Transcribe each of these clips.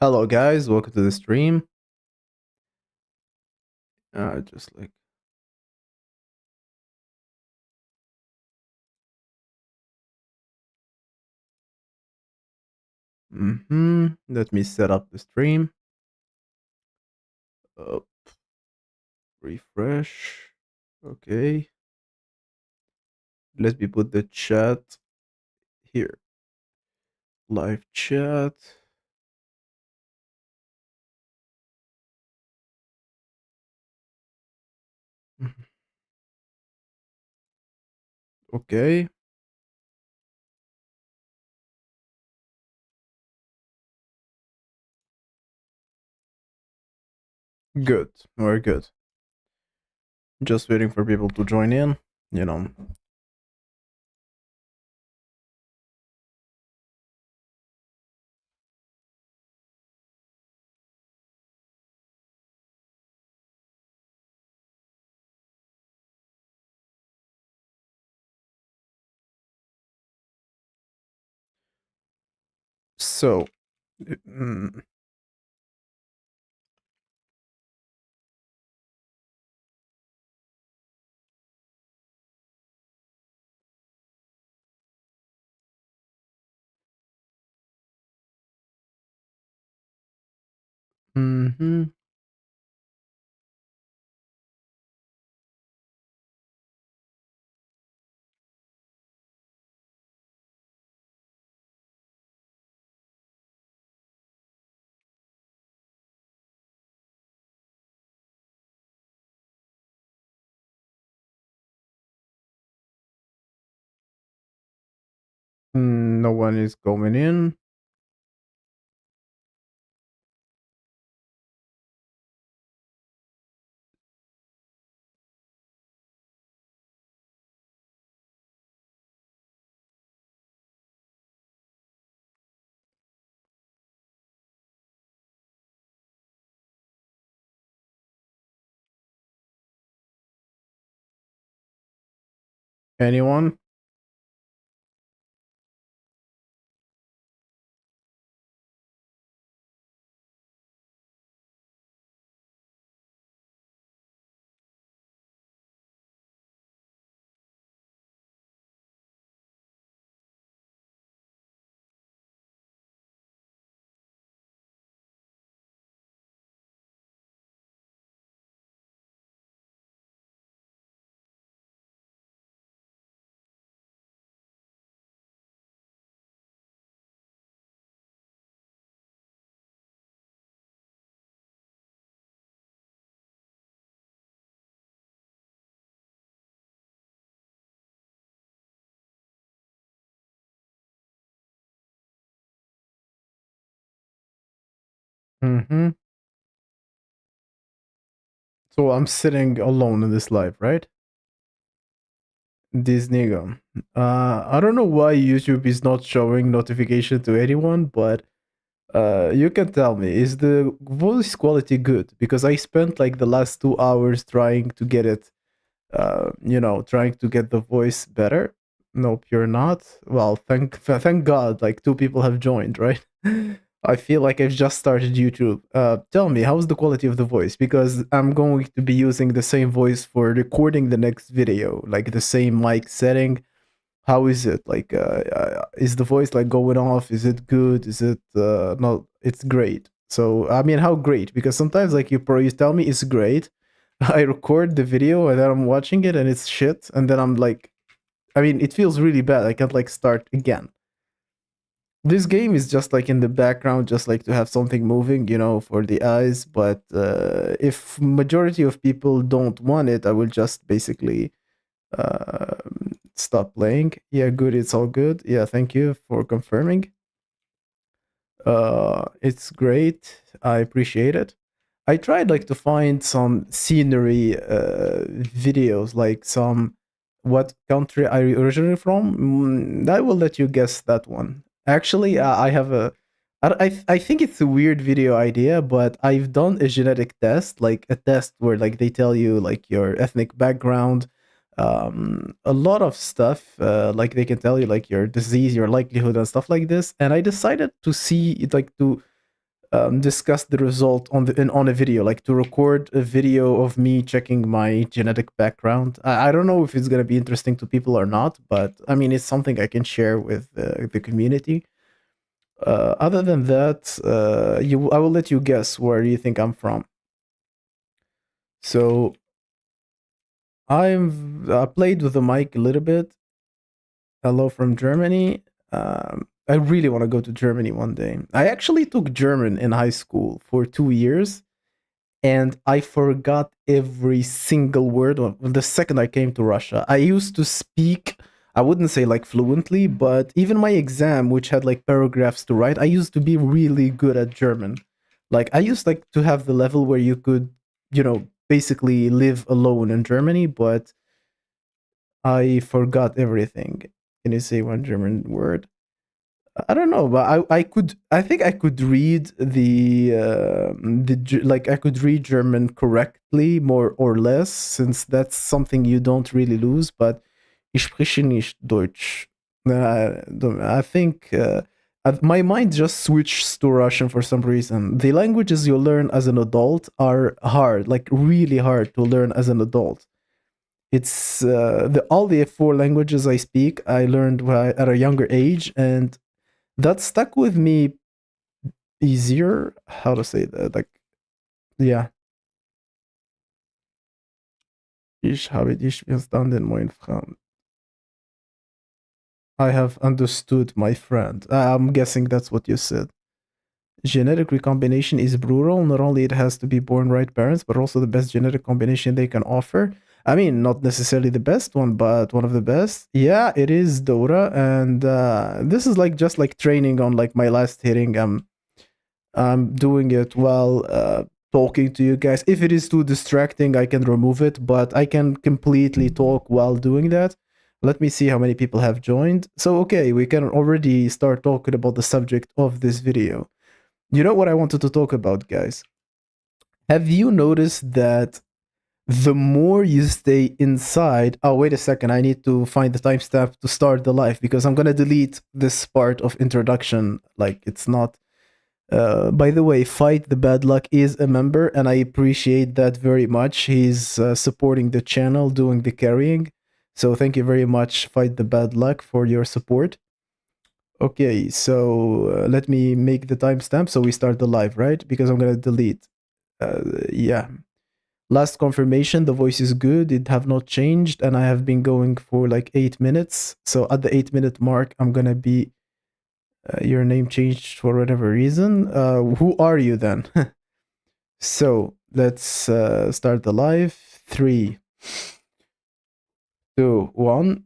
Hello, guys. Welcome to the stream. Just like. Let me set up the stream. Uh, Refresh. Okay. Let me put the chat here. Live chat. Mhm. Okay. Good. Very good. Just waiting for people to join in. You know. So. mm, mhm. No one is going in. Anyone? Mm-hmm. So I'm sitting alone in this live, right? Disney Gum. I don't know why YouTube is not showing notification to anyone, but you can tell me, is the voice quality good? Because I spent like the last 2 hours trying to get it, trying to get the voice better. Nope, you're not. Well, thank God, like two people have joined, right? I feel like I've just started YouTube. Tell me, how's the quality of the voice? Because I'm going to be using the same voice for recording the next video, like the same mic setting. How is it? Like, is the voice like going off? Is it good? Is it not? It's great. So, I mean, how great? Because sometimes, like, you tell me it's great. I record the video and then I'm watching it and it's shit. And then I'm like, I mean, it feels really bad. I can't like start again. This game is just like in the background, just like to have something moving, for the eyes. But if majority of people don't want it, I will just basically uh, stop playing. Yeah, good. It's all good. Yeah, thank you for confirming. It's great. I appreciate it. I tried like to find some scenery videos, like some what country are you originally from? I will let you guess that one. Actually, I have I think it's a weird video idea, but I've done a genetic test, like a test where like they tell you like your ethnic background, a lot of stuff, like they can tell you like your disease, your likelihood, and stuff like this. And I decided to see like to discuss the result on a video, like to record a video of me checking my genetic background. I don't know if it's gonna be interesting to people or not, but I mean, it's something I can share with the community. Other than that, I will let you guess where you think I'm from. So I played with the mic a little bit. Hello from Germany. I really want to go to Germany one day. I actually took German in high school for 2 years, and I forgot every single word the second I came to Russia. I used to speak, I wouldn't say like fluently, but even my exam, which had like paragraphs to write, I used to be really good at German. Like I used like to have the level where you could, basically live alone in Germany, but I forgot everything. Can you say one German word? I don't know, but I could. I think I could read like I could read German correctly, more or less, since that's something you don't really lose. But ich spreche nicht Deutsch. I think my mind just switched to Russian for some reason. The languages you learn as an adult are hard, like really hard to learn as an adult. It's all the four languages I speak. I learned at a younger age, and that stuck with me easier. How to say that? Like, yeah. Ich habe dich verstanden, mein Freund. I have understood, my friend. I'm guessing that's what you said. Genetic recombination is brutal. Not only it has to be born right parents, but also the best genetic combination they can offer. I mean, not necessarily the best one, but one of the best. Yeah, it is Dota, and this is like just like training on like my last hitting. I'm doing it while talking to you guys. If it is too distracting, I can remove it, but I can completely talk while doing that. Let me see how many people have joined. So, okay, we can already start talking about the subject of this video. You know what I wanted to talk about, guys? Have you noticed that the more you stay inside... Oh, wait a second. I need to find the timestamp to start the live because I'm going to delete this part of introduction. Like, it's not... by the way, Fight the Bad Luck is a member, and I appreciate that very much. He's supporting the channel, doing the carrying. So thank you very much, Fight the Bad Luck, for your support. Okay, so let me make the timestamp so we start the live, right? Because I'm gonna delete. Yeah. Last confirmation, the voice is good. It have not changed, and I have been going for like 8 minutes. So at the 8-minute mark, I'm gonna be... your name changed for whatever reason. Who are you then? So let's start the live. 3, 2, 1.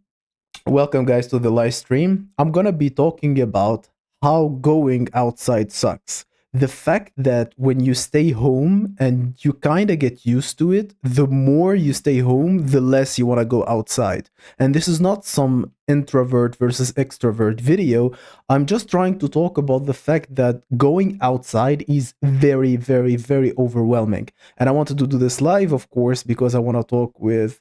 Welcome, guys, to the live stream. I'm gonna be talking about how going outside sucks. The fact that when you stay home and you kind of get used to it, the more you stay home, the less you want to go outside. And this is not some introvert versus extrovert video. I'm just trying to talk about the fact that going outside is very, very, very overwhelming. And I wanted to do this live, of course, because I want to talk with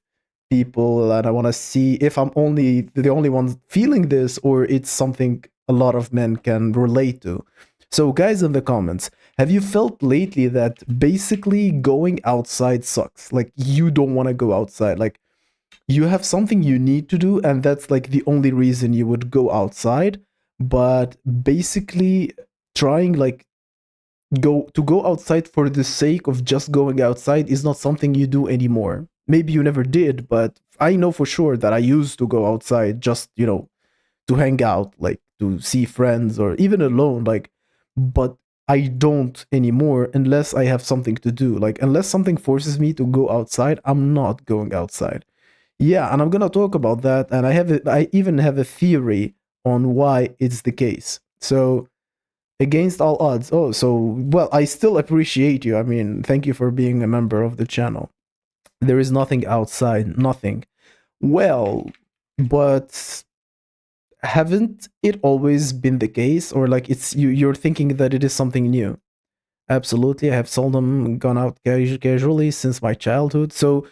people and I want to see if I'm only the only one feeling this or it's something a lot of men can relate to. So, guys, in the comments, have you felt lately that basically going outside sucks? Like, you don't want to go outside. Like, you have something you need to do, and that's like the only reason you would go outside. But basically, trying like go outside for the sake of just going outside is not something you do anymore. Maybe you never did, but I know for sure that I used to go outside just, to hang out, like to see friends or even alone, like, but I don't anymore unless I have something to do. Like, unless something forces me to go outside, I'm not going outside. Yeah, and I'm gonna talk about that, and I even have a theory on why it's the case. So, against all odds. Oh, so well, I still appreciate you. I mean, thank you for being a member of the channel. There is nothing outside, nothing. Well, but haven't it always been the case, or like you're thinking that it is something new? Absolutely, I have seldom gone out casually since my childhood. So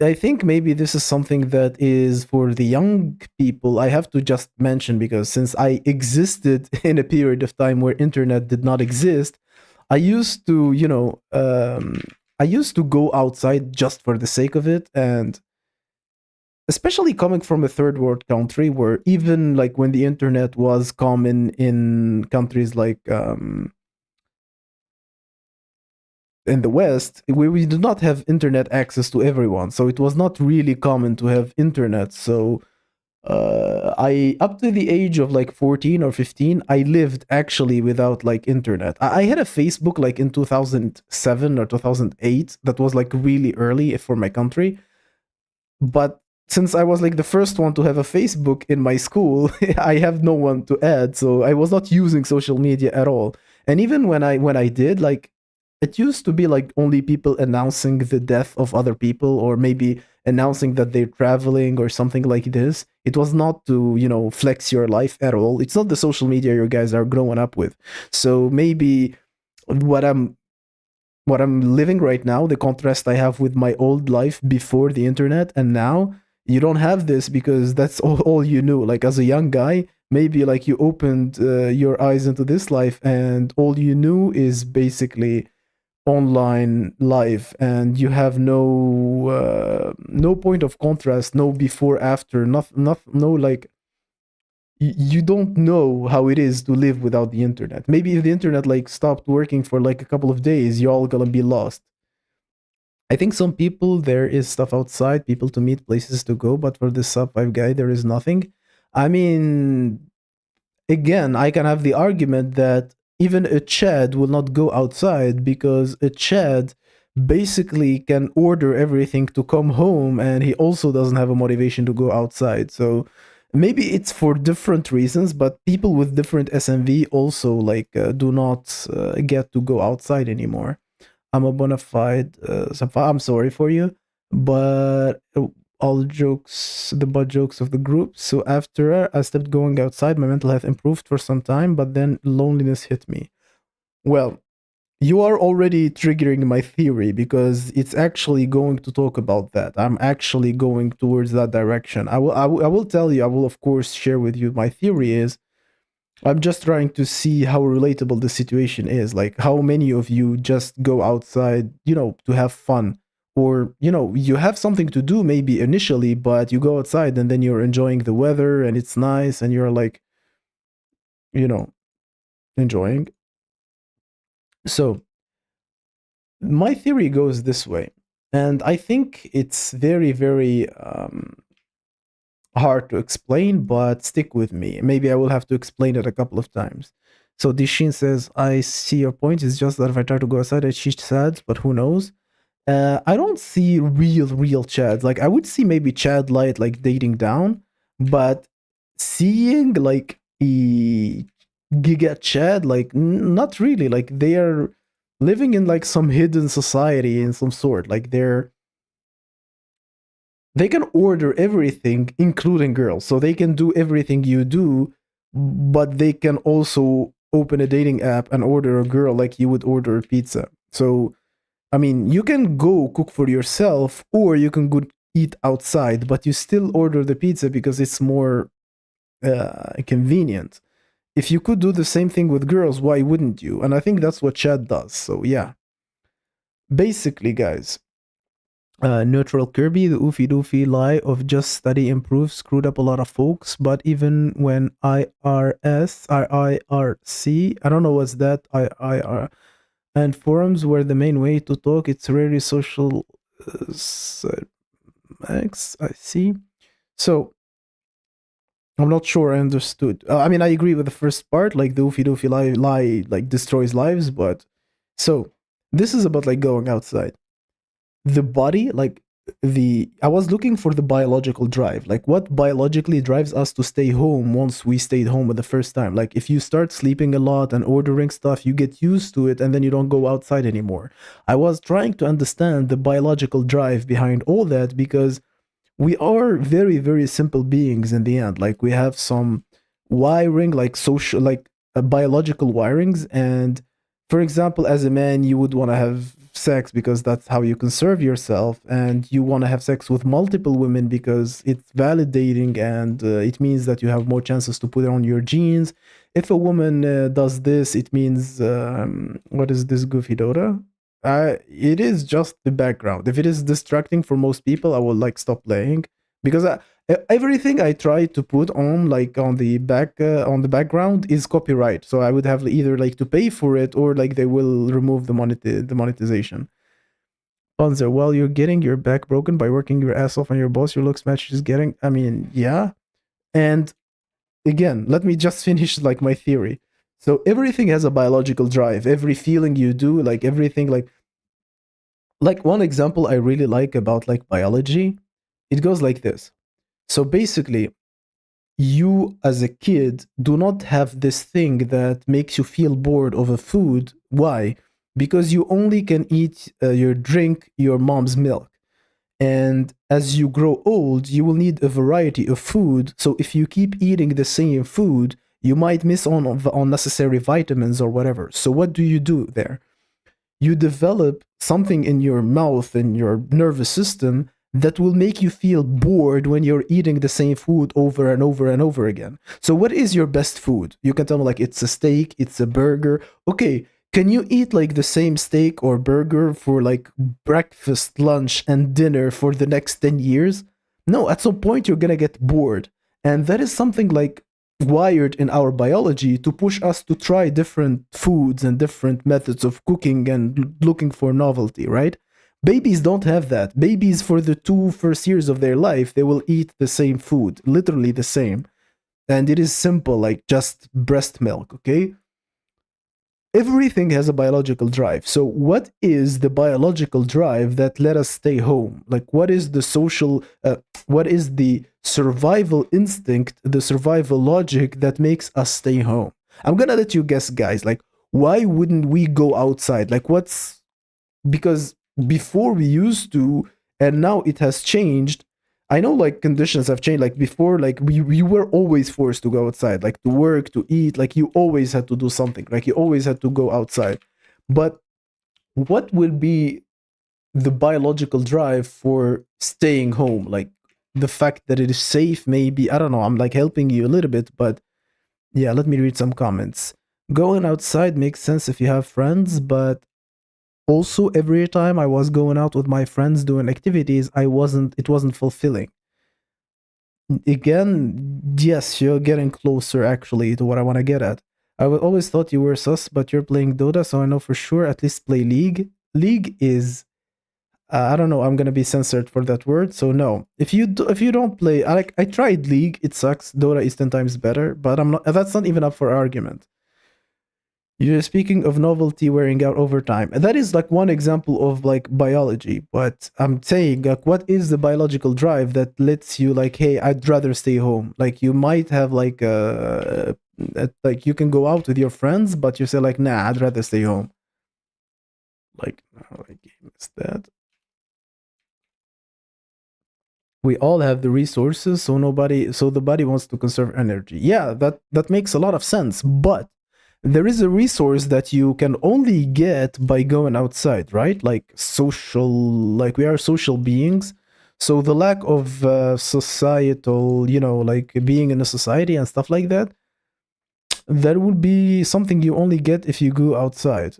I think maybe this is something that is for the young people. I have to just mention because since I existed in a period of time where internet did not exist, I used to, I used to go outside just for the sake of it, and especially coming from a third world country where even like when the internet was common in countries like in the West, we did not have internet access to everyone, so it was not really common to have internet. So I up to the age of like 14 or 15, I lived actually without like internet. I had a Facebook like in 2007 or 2008 that was like really early for my country, but since I was like the first one to have a Facebook in my school, I have no one to add, so I was not using social media at all. And even when I did, like it used to be like only people announcing the death of other people, or maybe announcing that they're traveling or something like this. It was not to, flex your life at all. It's not the social media you guys are growing up with. So maybe what I'm what I'm living right now, the contrast I have with my old life before the internet and now, you don't have this because that's all you knew. Like as a young guy, maybe like you opened your eyes into this life and all you knew is basically online life, and you have no point of contrast, no before after, no like you don't know how it is to live without the internet. Maybe if the internet like stopped working for like a couple of days, you're all gonna be lost. I think some people there is stuff outside, people to meet, places to go, but for this sub 5 guy there is nothing. I mean, again, I can have the argument that even a Chad will not go outside because a Chad basically can order everything to come home and he also doesn't have a motivation to go outside. So maybe it's for different reasons, but people with different SMV also like do not get to go outside anymore. I'm a bona fide Safa. I'm sorry for you, but all jokes, the butt jokes of the group. So after I stopped going outside, my mental health improved for some time, but then loneliness hit me. Well, you are already triggering my theory because it's actually going to talk about that. I'm actually going towards that direction. I will tell you. I will of course share with you my theory is I'm just trying to see how relatable the situation is. Like, how many of you just go outside, to have fun? Or, you have something to do maybe initially, but you go outside and then you're enjoying the weather and it's nice and you're like, you know, enjoying. So, my theory goes this way. And I think it's very, very hard to explain, but stick with me. Maybe I will have to explain it a couple of times. So Dishin says, I see your point. It's just that if I try to go outside, I see Chads, but who knows? I don't see real Chads. Like, I would see maybe Chad Light, like, dating down, but seeing, like, a Giga Chad, like, not really. Like, they are living in, like, some hidden society in some sort. Like, they can order everything, including girls. So they can do everything you do, but they can also open a dating app and order a girl like you would order a pizza. So, I mean, you can go cook for yourself or you can go eat outside, but you still order the pizza because it's more convenient. If you could do the same thing with girls, why wouldn't you? And I think that's what Chad does. So, yeah. Basically, guys, Neutral Kirby, the oofy doofy lie of just study improves screwed up a lot of folks, but even when IRC, I don't know what's that, IIR, and forums were the main way to talk, it's rarely social X, I see. So, I'm not sure I understood. I mean, I agree with the first part, like the oofy doofy lie like destroys lives, but so this is about like going outside. The body, like I was looking for the biological drive, like what biologically drives us to stay home once we stayed home the first time. Like if you start sleeping a lot and ordering stuff, you get used to it and then you don't go outside anymore. I was trying to understand the biological drive behind all that because we are very very simple beings in the end. Like we have some wiring, like social, like biological wirings. And for example, as a man, you would want to have sex because that's how you conserve yourself, and you want to have sex with multiple women because it's validating and it means that you have more chances to put it on your genes. If a woman does this, it means what is this goofy Dota? It is just the background. If it is distracting for most people, I will like stop playing because everything I try to put on like on the background is copyright. So I would have either like to pay for it or like they will remove the monetization. Panzer, well, you're getting your back broken by working your ass off on your boss. Your looks match is getting. I mean, yeah. And again, let me just finish like my theory. So everything has a biological drive. Every feeling you do, like everything, like one example I really like about like biology, it goes like this. So basically, you as a kid do not have this thing that makes you feel bored of a food. Why? Because you only can eat drink your mom's milk. And as you grow old, you will need a variety of food. So if you keep eating the same food, you might miss on unnecessary vitamins or whatever. So what do you do there? You develop something in your mouth and your nervous system that will make you feel bored when you're eating the same food over and over and over again. So what is your best food? You can tell me like it's a steak, it's a burger. Okay, can you eat like the same steak or burger for like breakfast, lunch, and dinner for the next 10 years? No, at some point you're gonna get bored. And that is something like wired in our biology to push us to try different foods and different methods of cooking and looking for novelty, right? Babies don't have that. Babies, for the 2 first years of their life, they will eat the same food, literally the same. And it is simple, like just breast milk, okay? Everything has a biological drive. So, what is the biological drive that let us stay home? Like, what is the what is the survival instinct, the survival logic that makes us stay home? I'm gonna let you guess, guys. Like, why wouldn't we go outside? Like, what's because before we used to, and now it has changed. I know like conditions have changed. Like before, like we were always forced to go outside, like to work, to eat, like you always had to do something, like you always had to go outside. But what will be the biological drive for staying home? Like the fact that it is safe, maybe. I don't know, I'm like helping you a little bit, but yeah, let me read some comments. Going outside makes sense if you have friends, but also every time I was going out with my friends doing activities, it wasn't fulfilling. Again, yes, you're getting closer actually to what I want to get at. I would always thought you were sus, but you're playing Dota, so I know for sure. At least play League. League is I don't know. I'm gonna be censored for that word, so no. If you don't play, I tried League. It sucks. Dota is 10 times better, but I'm not. That's not even up for argument. You're speaking of novelty wearing out over time. And that is like one example of like biology. But I'm saying like what is the biological drive that lets you like, hey, I'd rather stay home. Like you might have like like you can go out with your friends, but you say like, nah, I'd rather stay home. Like what game is that? We all have the resources, so the body wants to conserve energy. Yeah, that makes a lot of sense, but there is a resource that you can only get by going outside, right? Like like we are social beings. So the lack of societal, like being in a society and stuff like that, that would be something you only get if you go outside.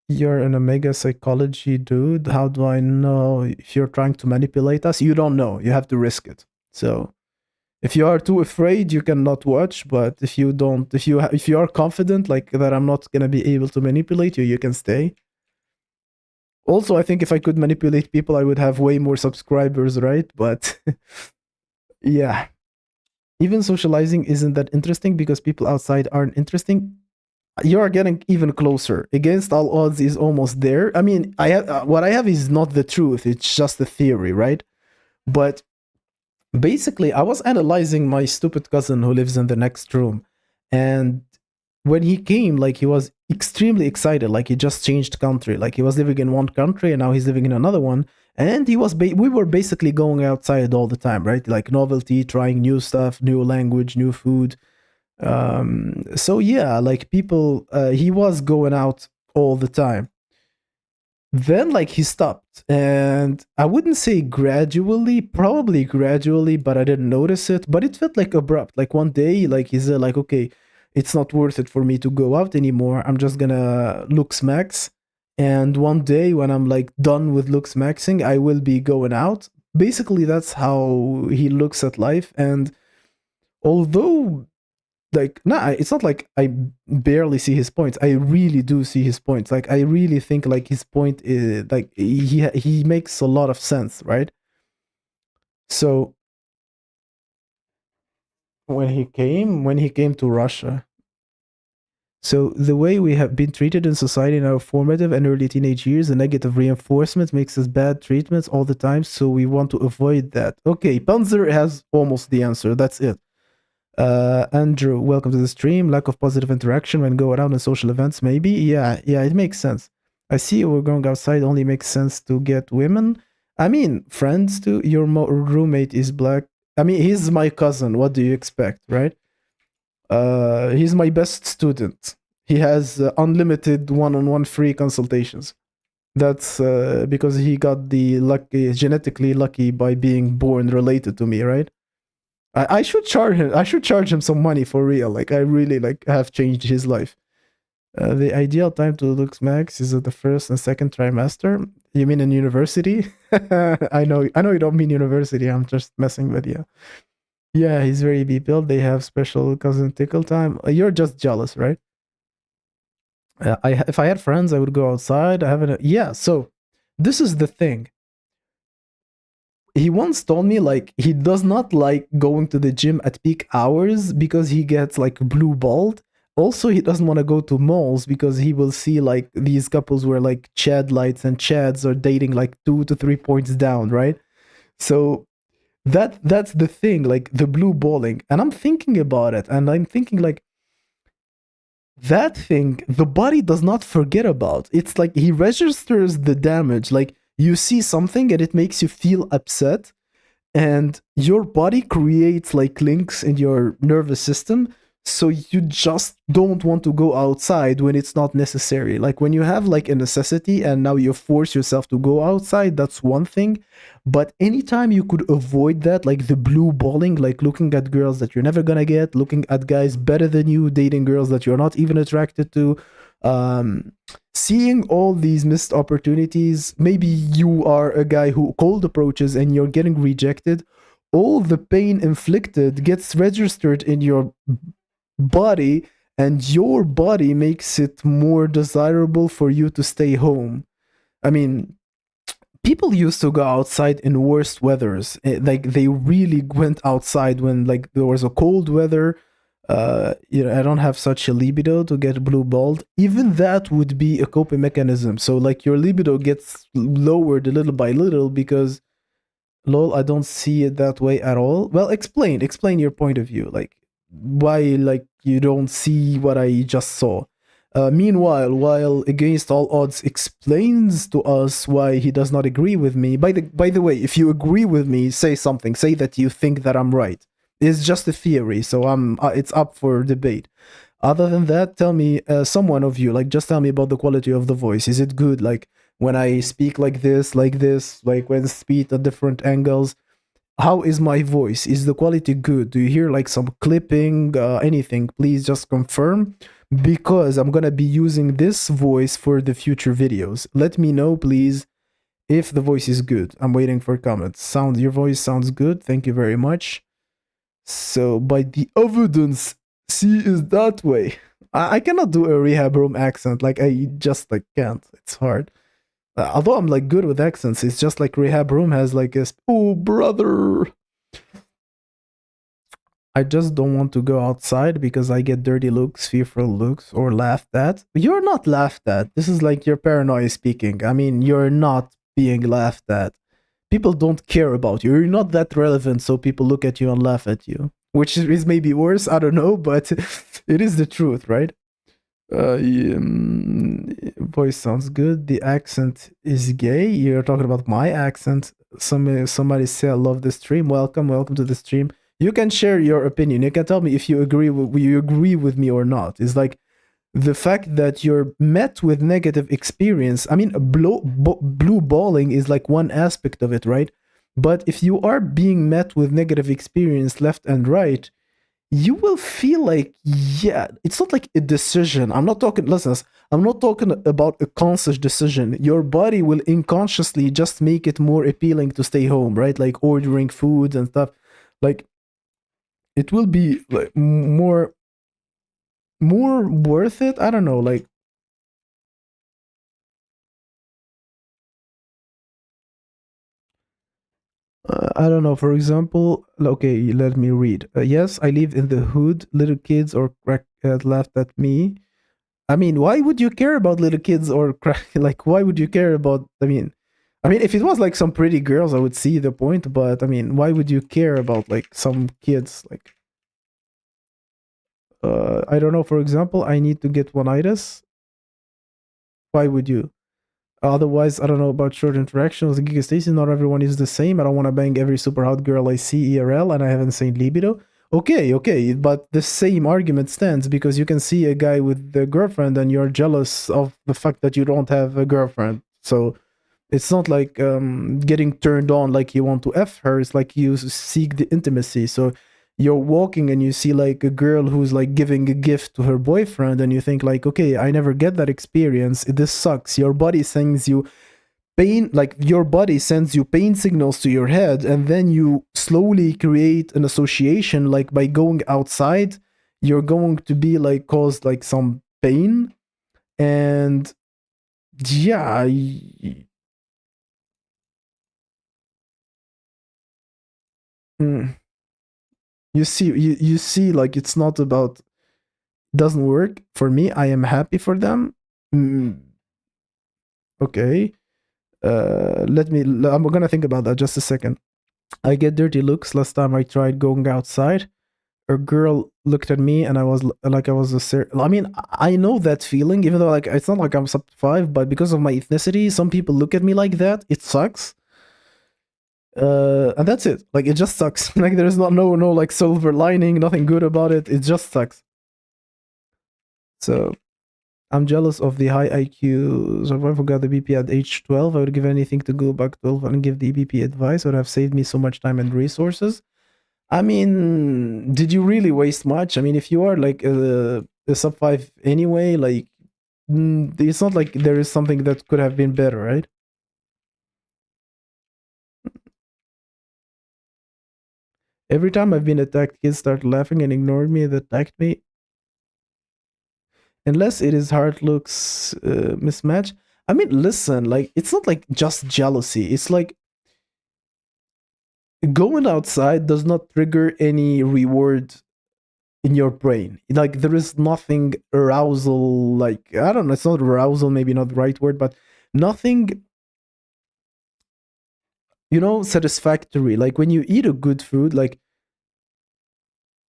You're an omega psychology dude. How do I know if you're trying to manipulate us? You don't know. You have to risk it. So if you are too afraid, you cannot watch. But if you don't, if you are confident, like that, I'm not gonna be able to manipulate you, you can stay. Also, I think if I could manipulate people, I would have way more subscribers, right? But yeah, even socializing isn't that interesting because people outside aren't interesting. You are getting even closer. Against all odds is almost there. I mean, I have what I have is not the truth. It's just a theory, right? But basically, I was analyzing my stupid cousin who lives in the next room, and when he came, like he was extremely excited. Like he just changed country. Like he was living in one country and now he's living in another one. And we were basically going outside all the time, right? Like novelty, trying new stuff, new language, new food. So yeah, like people, he was going out all the time. Then like he stopped, and I wouldn't say gradually, probably gradually, but I didn't notice it. But it felt like abrupt. Like one day, like he said, like, okay, it's not worth it for me to go out anymore. I'm just gonna looks max. And one day when I'm like done with looks maxing, I will be going out. Basically, that's how he looks at life. And although like nah, it's not like I barely see his points. I really do see his points. Like I really think like his point is like he makes a lot of sense, right? So when he came to Russia, so the way we have been treated in society in our formative and early teenage years, the negative reinforcement makes us bad treatments all the time, so we want to avoid that. Okay, Panzer has almost the answer. That's it. Andrew, welcome to the stream. Lack of positive interaction when go around in social events, maybe. Yeah, it makes sense. I see we're going outside only makes sense to get women. I mean, friends too. Your roommate is black. I mean, he's my cousin. What do you expect, right? He's my best student. He has unlimited one-on-one free consultations. That's because he got the lucky, genetically lucky by being born related to me, right? I should charge him. I should charge him some money for real. Like I really like have changed his life. The ideal time to look max is at the first and second trimester. You mean in university? I know you don't mean university. I'm just messing with you. Yeah, he's very B built. They have special cousin tickle time. You're just jealous, right? If I had friends, I would go outside. I haven't. Yeah. So this is the thing. He once told me like he does not like going to the gym at peak hours because he gets like blue balled. Also, he doesn't want to go to malls because he will see like these couples where like Chad lights and Chads are dating like 2 to 3 points down, right? So that's the thing, like the blue balling. And I'm thinking about it, and I'm thinking like that thing the body does not forget about. It's like he registers the damage. Like you see something and it makes you feel upset, and your body creates like links in your nervous system, so you just don't want to go outside when it's not necessary. Like when you have like a necessity and now you force yourself to go outside, that's one thing. But anytime you could avoid that, like the blue balling, like looking at girls that you're never gonna get, looking at guys better than you, dating girls that you're not even attracted to, um seeing all these missed opportunities. Maybe you are a guy who cold approaches and you're getting rejected. All the pain inflicted gets registered in your body, and your body makes it more desirable for you to stay home. I mean, people used to go outside in worst weathers. Like they really went outside when like there was a cold weather. I don't have such a libido to get blue balled. Even that would be a coping mechanism. So like your libido gets lowered a little by little because lol, I don't see it that way at all. Well, explain your point of view. Like why like you don't see what I just saw. Meanwhile, while Against All Odds explains to us why he does not agree with me. By the way, if you agree with me, say something. Say that you think that I'm right. It's just a theory, so it's up for debate. Other than that, tell me, someone of you, like, just tell me about the quality of the voice. Is it good? Like when I speak like this, like when speak at different angles. How is my voice? Is the quality good? Do you hear like some clipping, anything? Please just confirm, because I'm gonna be using this voice for the future videos. Let me know, please, if the voice is good. I'm waiting for comments. Your voice sounds good. Thank you very much. So by the evidence, see is that way. I cannot do a rehab room accent. Like I just like can't. It's hard. Although I'm like good with accents, it's just like rehab room has like a oh brother. I just don't want to go outside because I get dirty looks, fearful looks, or laughed at. You're not laughed at. This is like your paranoia speaking. I mean, you're not being laughed at. People don't care about you. You're not that relevant, so people look at you and laugh at you. Which is maybe worse, I don't know, but it is the truth, right? Voice sounds good. The accent is gay. You're talking about my accent. Somebody say I love the stream. Welcome to the stream. you can share your opinion. You can tell me if you agree with me or not. It's like the fact that you're met with negative experience. I mean, blue balling is like one aspect of it, right? But if you are being met with negative experience left and right, you will feel like, yeah, it's not like a decision. I'm not talking, listen, I'm not talking about a conscious decision. Your body will unconsciously just make it more appealing to stay home, right? Like ordering foods and stuff. Like it will be like more worth it. I don't know, like I don't know. For example, okay, let me read. Yes, I live in the hood. Little kids or crack laughed at me. I mean, why would you care about little kids or crack? Like, why would you care about? I mean, if it was like some pretty girls, I would see the point. But I mean, why would you care about like some kids? Like, I don't know. For example, I need to get one itis. Why would you? Otherwise, I don't know about short interactions. Giga Stacy, not everyone is the same. I don't want to bang every super hot girl I see IRL, and I have insane libido. Okay, but the same argument stands because you can see a guy with a girlfriend and you're jealous of the fact that you don't have a girlfriend. So it's not like getting turned on like you want to F her. It's like you seek the intimacy. So you're walking and you see like a girl who's like giving a gift to her boyfriend and you think like, okay, I never get that experience. This sucks. Your body sends you pain, like your body sends you pain signals to your head, and then you slowly create an association like by going outside you're going to be like caused like some pain. And yeah, mm, you see like it's not about, doesn't work for me. I am happy for them. mm, okay, I'm gonna think about that just a second. I get dirty looks. Last time I tried going outside, a girl looked at me and I was like, I was I mean, I know that feeling, even though like it's not like I'm sub 5, but because of my ethnicity some people look at me like that. It sucks. And that's it. Like it just sucks. Like there's not no like silver lining, nothing good about it. It just sucks. So I'm jealous of the high IQ survivor who got the BP at age 12. I would give anything to go back 12 and give the BP advice. It would have saved me so much time and resources. I mean, did you really waste much? I mean, if you are like a sub 5 anyway, like, it's not like there is something that could have been better, right? Every time I've been attacked, kids start laughing and ignored me that attacked me. Unless it is hard looks mismatch. I mean, listen, like, it's not like just jealousy. It's like going outside does not trigger any reward in your brain. Like there is nothing arousal, like I don't know, it's not arousal, maybe not the right word, but nothing, satisfactory. Like when you eat a good food, like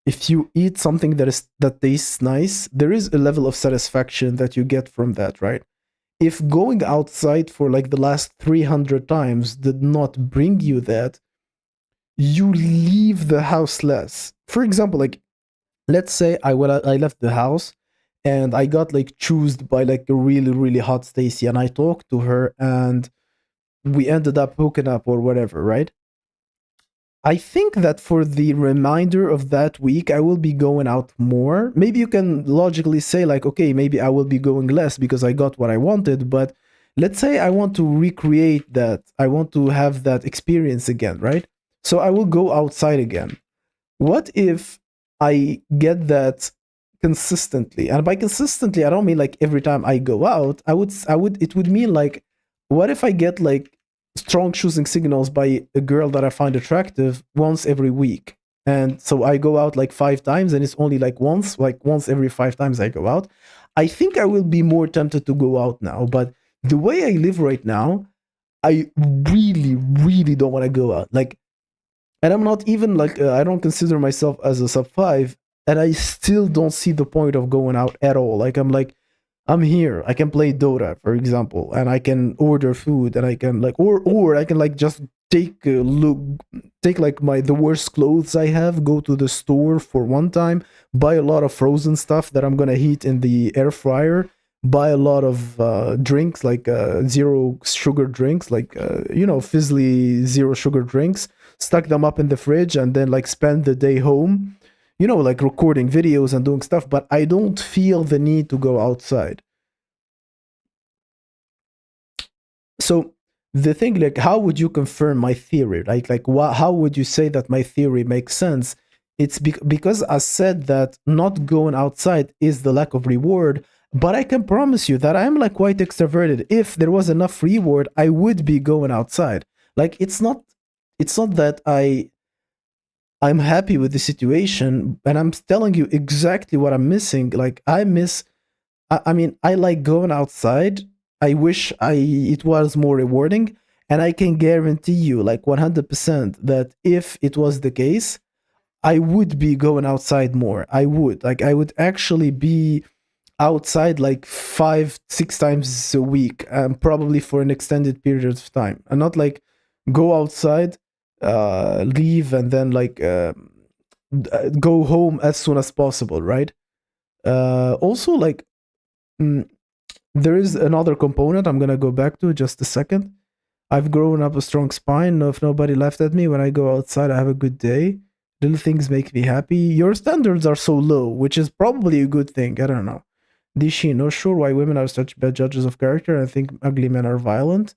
if you eat something that tastes nice, there is a level of satisfaction that you get from that, right? If going outside for like the last 300 times did not bring you that, you leave the house less. For example, like let's say I left the house and I got like choosed by like a really really hot Stacy and I talked to her and we ended up hooking up or whatever, right? I think that for the remainder of that week I will be going out more. Maybe you can logically say like, okay, maybe I will be going less because I got what I wanted, but let's say I want to recreate that. I want to have that experience again, right? So I will go outside again. What if I get that consistently? And by consistently, I don't mean like every time I go out. It would mean like, what if I get like strong choosing signals by a girl that I find attractive once every week? And so I go out like 5 times and it's only like once every 5 times I go out. I think I will be more tempted to go out now. But the way I live right now, I really, really don't want to go out. Like, and I'm not even like I don't consider myself as a sub 5, and I still don't see the point of going out at all. Like I'm here, I can play Dota for example, and I can order food and I can like or I can like just take look take like my the worst clothes I have, go to the store for one time, buy a lot of frozen stuff that I'm gonna heat in the air fryer, buy a lot of drinks like zero sugar drinks, like fizzly zero sugar drinks, stuck them up in the fridge, and then like spend the day home, like recording videos and doing stuff. But I don't feel the need to go outside. So the thing, like, how would you confirm my theory? How would you say that my theory makes sense? It's because I said that not going outside is the lack of reward, but I can promise you that I'm like quite extroverted. If there was enough reward, I would be going outside. Like, it's not that I'm happy with the situation, and I'm telling you exactly what I'm missing. Like, I mean, I like going outside. I wish it was more rewarding, and I can guarantee you, like 100%, that if it was the case, I would be going outside more. I would actually be outside like 5, 6 times a week, probably for an extended period of time, and not like go outside, leave, and then like go home as soon as possible, right? Also, like, mm, there is another component I'm gonna go back to just a second. I've grown up a strong spine. If nobody laughed at me when I go outside, I have a good day. Little things make me happy. Your standards are so low, which is probably a good thing. I don't know. Dishi, not sure why women are such bad judges of character and think ugly men are violent.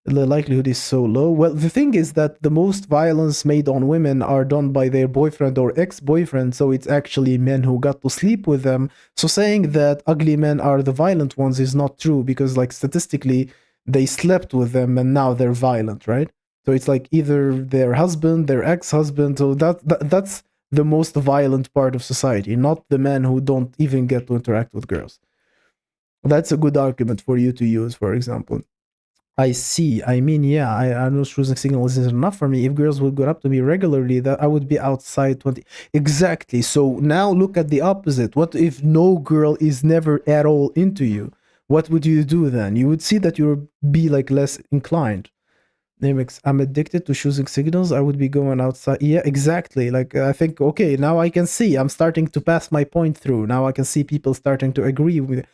The likelihood is so low. Well, the thing is that the most violence made on women are done by their boyfriend or ex-boyfriend, so it's actually men who got to sleep with them. So saying that ugly men are the violent ones is not true, because like statistically they slept with them and now they're violent, right? So it's like either their husband, their ex-husband. So that's the most violent part of society, not the men who don't even get to interact with girls. That's a good argument for you to use, for example. I see. I mean, yeah, I know choosing signals is enough for me. If girls would go up to me regularly, that I would be outside 20. Exactly. So now look at the opposite. What if no girl is never at all into you? What would you do then? You would see that you would be like less inclined. Nemix, I'm addicted to choosing signals. I would be going outside. Yeah, exactly. Like, I think, okay, now I can see. I'm starting to pass my point through. Now I can see people starting to agree with.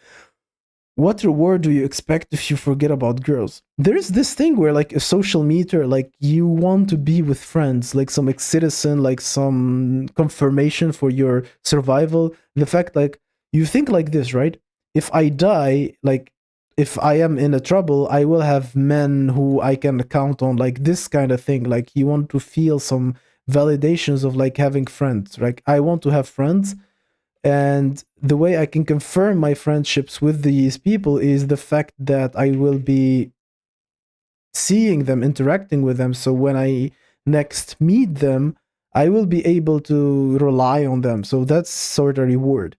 What reward do you expect if you forget about girls? There's this thing where like a social meter, like you want to be with friends, like some ex-citizen, like some confirmation for your survival. The fact, like, you think like this, right? If I die, like, if I am in a trouble, I will have men who I can count on, like this kind of thing. Like, you want to feel some validations of like having friends. Like, I want to have friends, and the way I can confirm my friendships with these people is the fact that I will be seeing them, interacting with them. So when I next meet them, I will be able to rely on them. So that's sort of reward.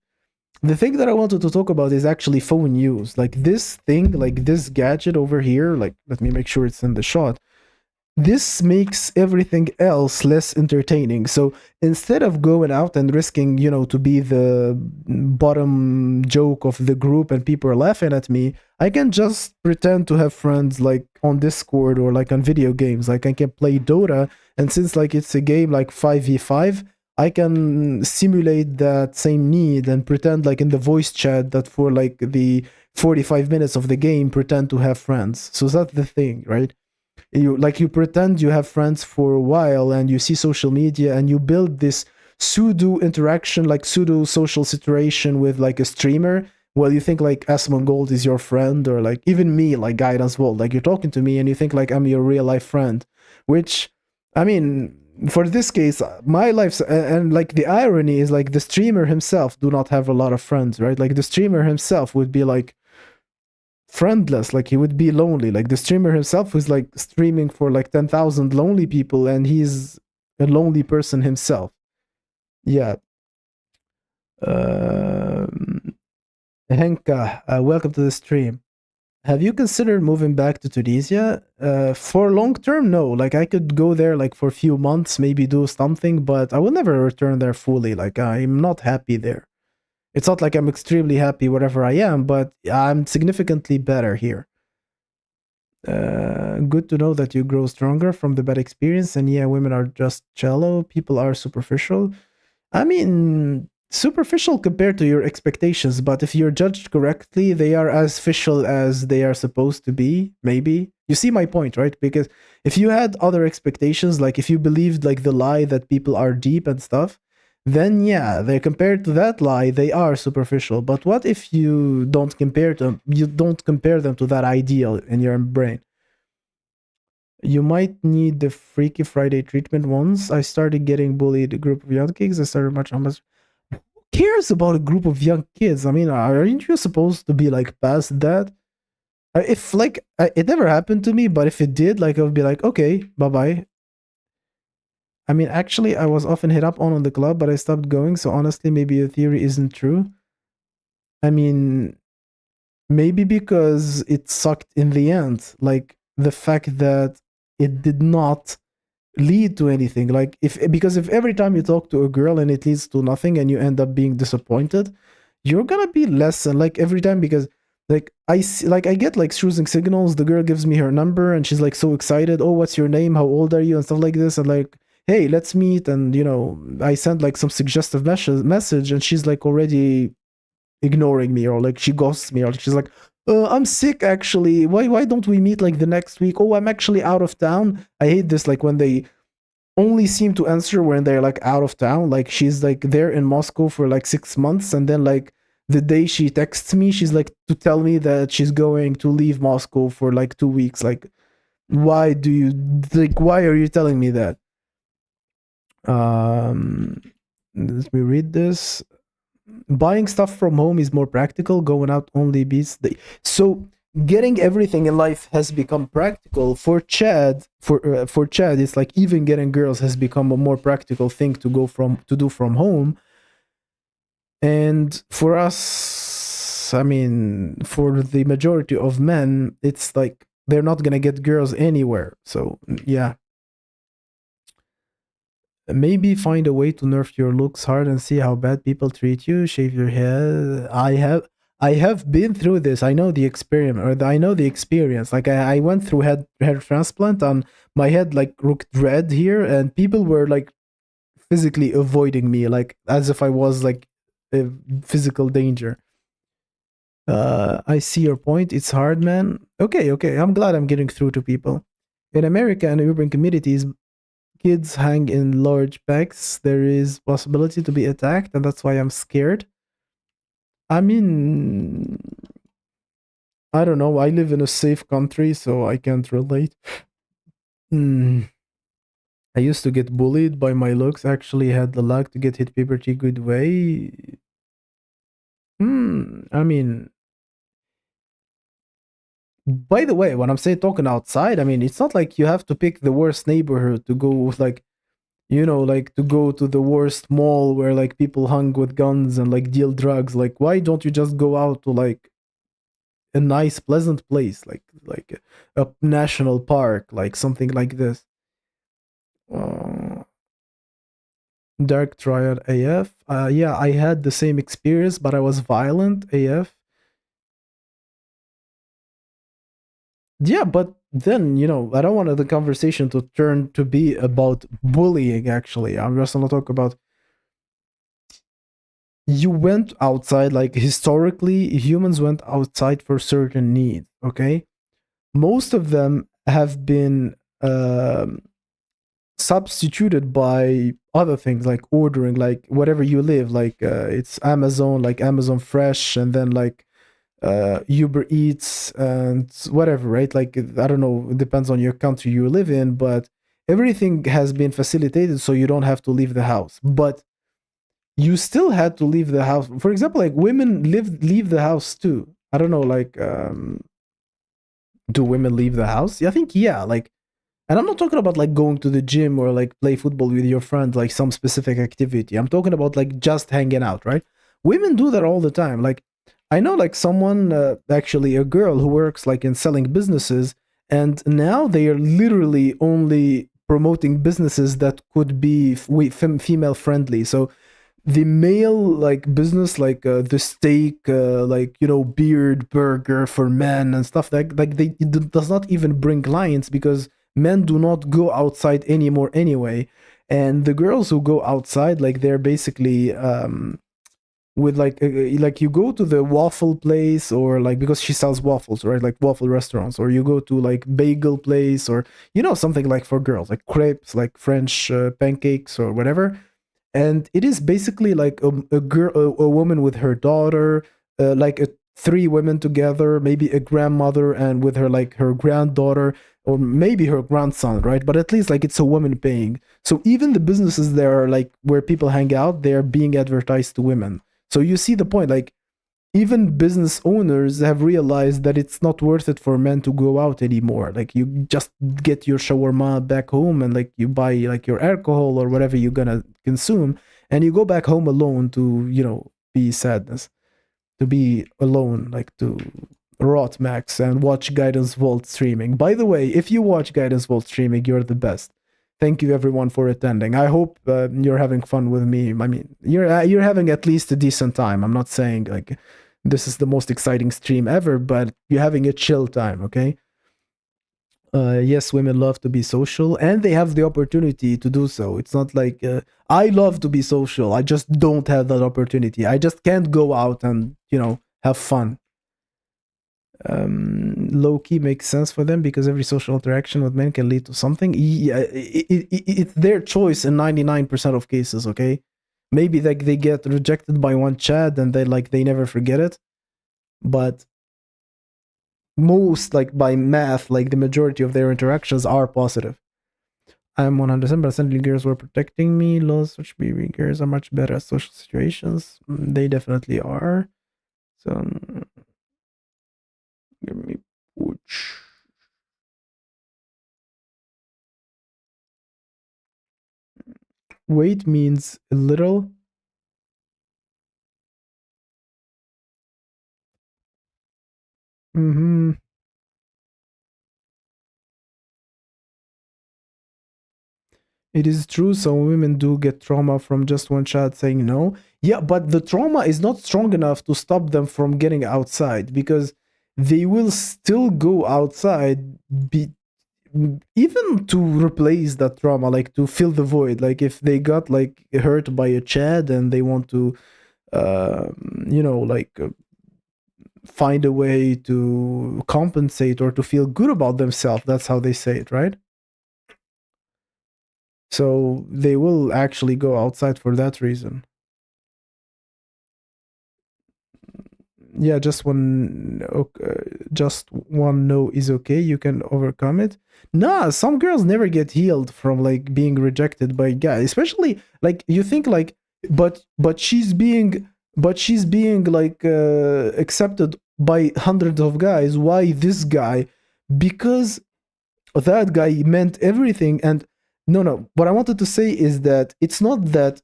The thing that I wanted to talk about is actually phone use. Like this thing, like this gadget over here, like let me make sure it's in the shot. This makes everything else less entertaining. So instead of going out and risking, to be the bottom joke of the group and people are laughing at me, I can just pretend to have friends like on Discord or like on video games. Like I can play Dota, and since like it's a game like 5v5, I can simulate that same need and pretend like in the voice chat that for like the 45 minutes of the game pretend to have friends. So that's the thing, right? You pretend you have friends for a while, and you see social media and you build this pseudo interaction, like pseudo social situation with like a streamer. Well, you think like Asmongold is your friend, or like even me, like Guidance World, like you're talking to me and you think like I'm your real life friend, which, I mean, for this case, my life's, and like the irony is like the streamer himself do not have a lot of friends, right? Like the streamer himself would be like friendless, like he would be lonely. Like the streamer himself is like streaming for like 10,000 lonely people, and he's a lonely person himself. Yeah. Henka, welcome to the stream. Have you considered moving back to Tunisia? For long term, no. Like I could go there like for a few months, maybe do something, but I will never return there fully. Like I'm not happy there. It's not like I'm extremely happy wherever I am, but I'm significantly better here. Good to know that you grow stronger from the bad experience. And yeah, women are just shallow. People are superficial. I mean, superficial compared to your expectations, but if you're judged correctly, they are as official as they are supposed to be, maybe. You see my point, right? Because if you had other expectations, like if you believed like the lie that people are deep and stuff, then yeah, they compared to that lie, they are superficial. But what if you don't compare them to that ideal in your brain? You might need the Freaky Friday treatment. Once I started getting bullied, a group of young kids, I started much almost cares about a group of young kids? I mean, aren't you supposed to be like past that? If like it never happened to me, but if it did, like I would be like, okay, bye bye. I mean, actually, I was often hit up on the club, but I stopped going. So honestly, maybe your theory isn't true. I mean, maybe because it sucked in the end. Like the fact that it did not lead to anything. Like if every time you talk to a girl and it leads to nothing and you end up being disappointed, you're gonna be less and like every time because like I see, like I get like choosing signals. The girl gives me her number and she's like so excited. Oh, what's your name? How old are you? And stuff like this. And like, hey, let's meet. And I send like some suggestive message, and she's like already ignoring me, or like she ghosts me, or she's like, I'm sick actually. Why don't we meet like the next week? Oh, I'm actually out of town. I hate this, like when they only seem to answer when they're like out of town. Like she's like there in Moscow for like 6 months, and then like the day she texts me, she's like to tell me that she's going to leave Moscow for like 2 weeks. Like, why are you telling me that? Um, let me read this. Buying stuff from home is more practical. Going out only beats the. So getting everything in life has become practical for Chad. For Chad, it's like even getting girls has become a more practical thing to do from home. And for us, I mean, for the majority of men, it's like they're not gonna get girls anywhere. So yeah, maybe find a way to nerf your looks hard and see how bad people treat you. Shave your head. I have been through this. I know the experiment, or I know the experience. Like I went through hair transplant, and my head like looked red here, and people were like physically avoiding me, like as if I was like a physical danger. I see your point. It's hard, man. Okay, okay. I'm glad I'm getting through to people. In America and urban communities, kids hang in large packs. There is possibility to be attacked, and that's why I'm scared. I mean, I don't know. I live in a safe country, so I can't relate. Hmm. I used to get bullied by my looks. Actually, had the luck to get hit puberty good way. I mean, by the way, when I'm saying talking outside, I mean it's not like you have to pick the worst neighborhood to go with, like like to go to the worst mall where like people hung with guns and like deal drugs. Like, why don't you just go out to like a nice, pleasant place, like a national park, like something like this? Uh, Dark Triad AF. Yeah, I had the same experience, but I was violent AF. Yeah, but then, I don't want the conversation to turn to be about bullying, actually. I'm just gonna talk about you went outside, like historically, humans went outside for certain needs, okay? Most of them have been substituted by other things like ordering, like whatever you live, like it's Amazon, like Amazon Fresh, and then like Uber Eats and whatever, right? Like I don't know, it depends on your country you live in, but everything has been facilitated so you don't have to leave the house. But you still had to leave the house. For example, like women leave the house too. I don't know, like do women leave the house? Yeah, I think yeah, like, and I'm not talking about like going to the gym or like play football with your friends, like some specific activity. I'm talking about like just hanging out, right? Women do that all the time. Like I know like someone, actually a girl who works like in selling businesses, and now they are literally only promoting businesses that could be female friendly. So the male like business, like the steak, like beard burger for men and stuff like they it does not even bring clients because men do not go outside anymore anyway. And the girls who go outside, like they're basically with like you go to the waffle place, or like because she sells waffles, right, like waffle restaurants, or you go to like bagel place, or something like for girls like crepes, like French pancakes or whatever. And it is basically like a girl, a woman with her daughter, like three women together, maybe a grandmother and with her like her granddaughter, or maybe her grandson, right? But at least like it's a woman paying. So even the businesses there are like where people hang out, they're being advertised to women. So you see the point, like even business owners have realized that it's not worth it for men to go out anymore. Like you just get your shawarma back home, and like you buy like your alcohol or whatever you're gonna consume, and you go back home alone to be sadness, to be alone, like to rot max and watch Guidance Vault streaming. By the way, if you watch Guidance Vault streaming, you're the best. Thank you everyone for attending. I hope you're having fun with me. I mean, you're having at least a decent time. I'm not saying like this is the most exciting stream ever, but you're having a chill time, okay? Yes, women love to be social and they have the opportunity to do so. It's not like I love to be social. I just don't have that opportunity. I just can't go out and, have fun. Low key makes sense for them because every social interaction with men can lead to something. Yeah, it's their choice in 99% of cases, okay? Maybe like they get rejected by one chat and they never forget it. But most, like by math, like the majority of their interactions are positive. I'm 100% girls were protecting me. Low such baby girls are much better at social situations. They definitely are. So give me pooch. Wait means a little. Mm-hmm. It is true, some women do get trauma from just one child saying no. Yeah, but the trauma is not strong enough to stop them from getting outside because they will still go outside, be, even to replace that trauma, like to fill the void. Like if they got like hurt by a child and they want to, uh, like find a way to compensate or to feel good about themselves. That's how they say it, right? So they will actually go outside for that reason. Yeah, just one no is okay. You can overcome it. Nah, some girls never get healed from like being rejected by guys, especially like you think like, but she's being like accepted by hundreds of guys. Why this guy? Because that guy meant everything. And no, what I wanted to say is that it's not that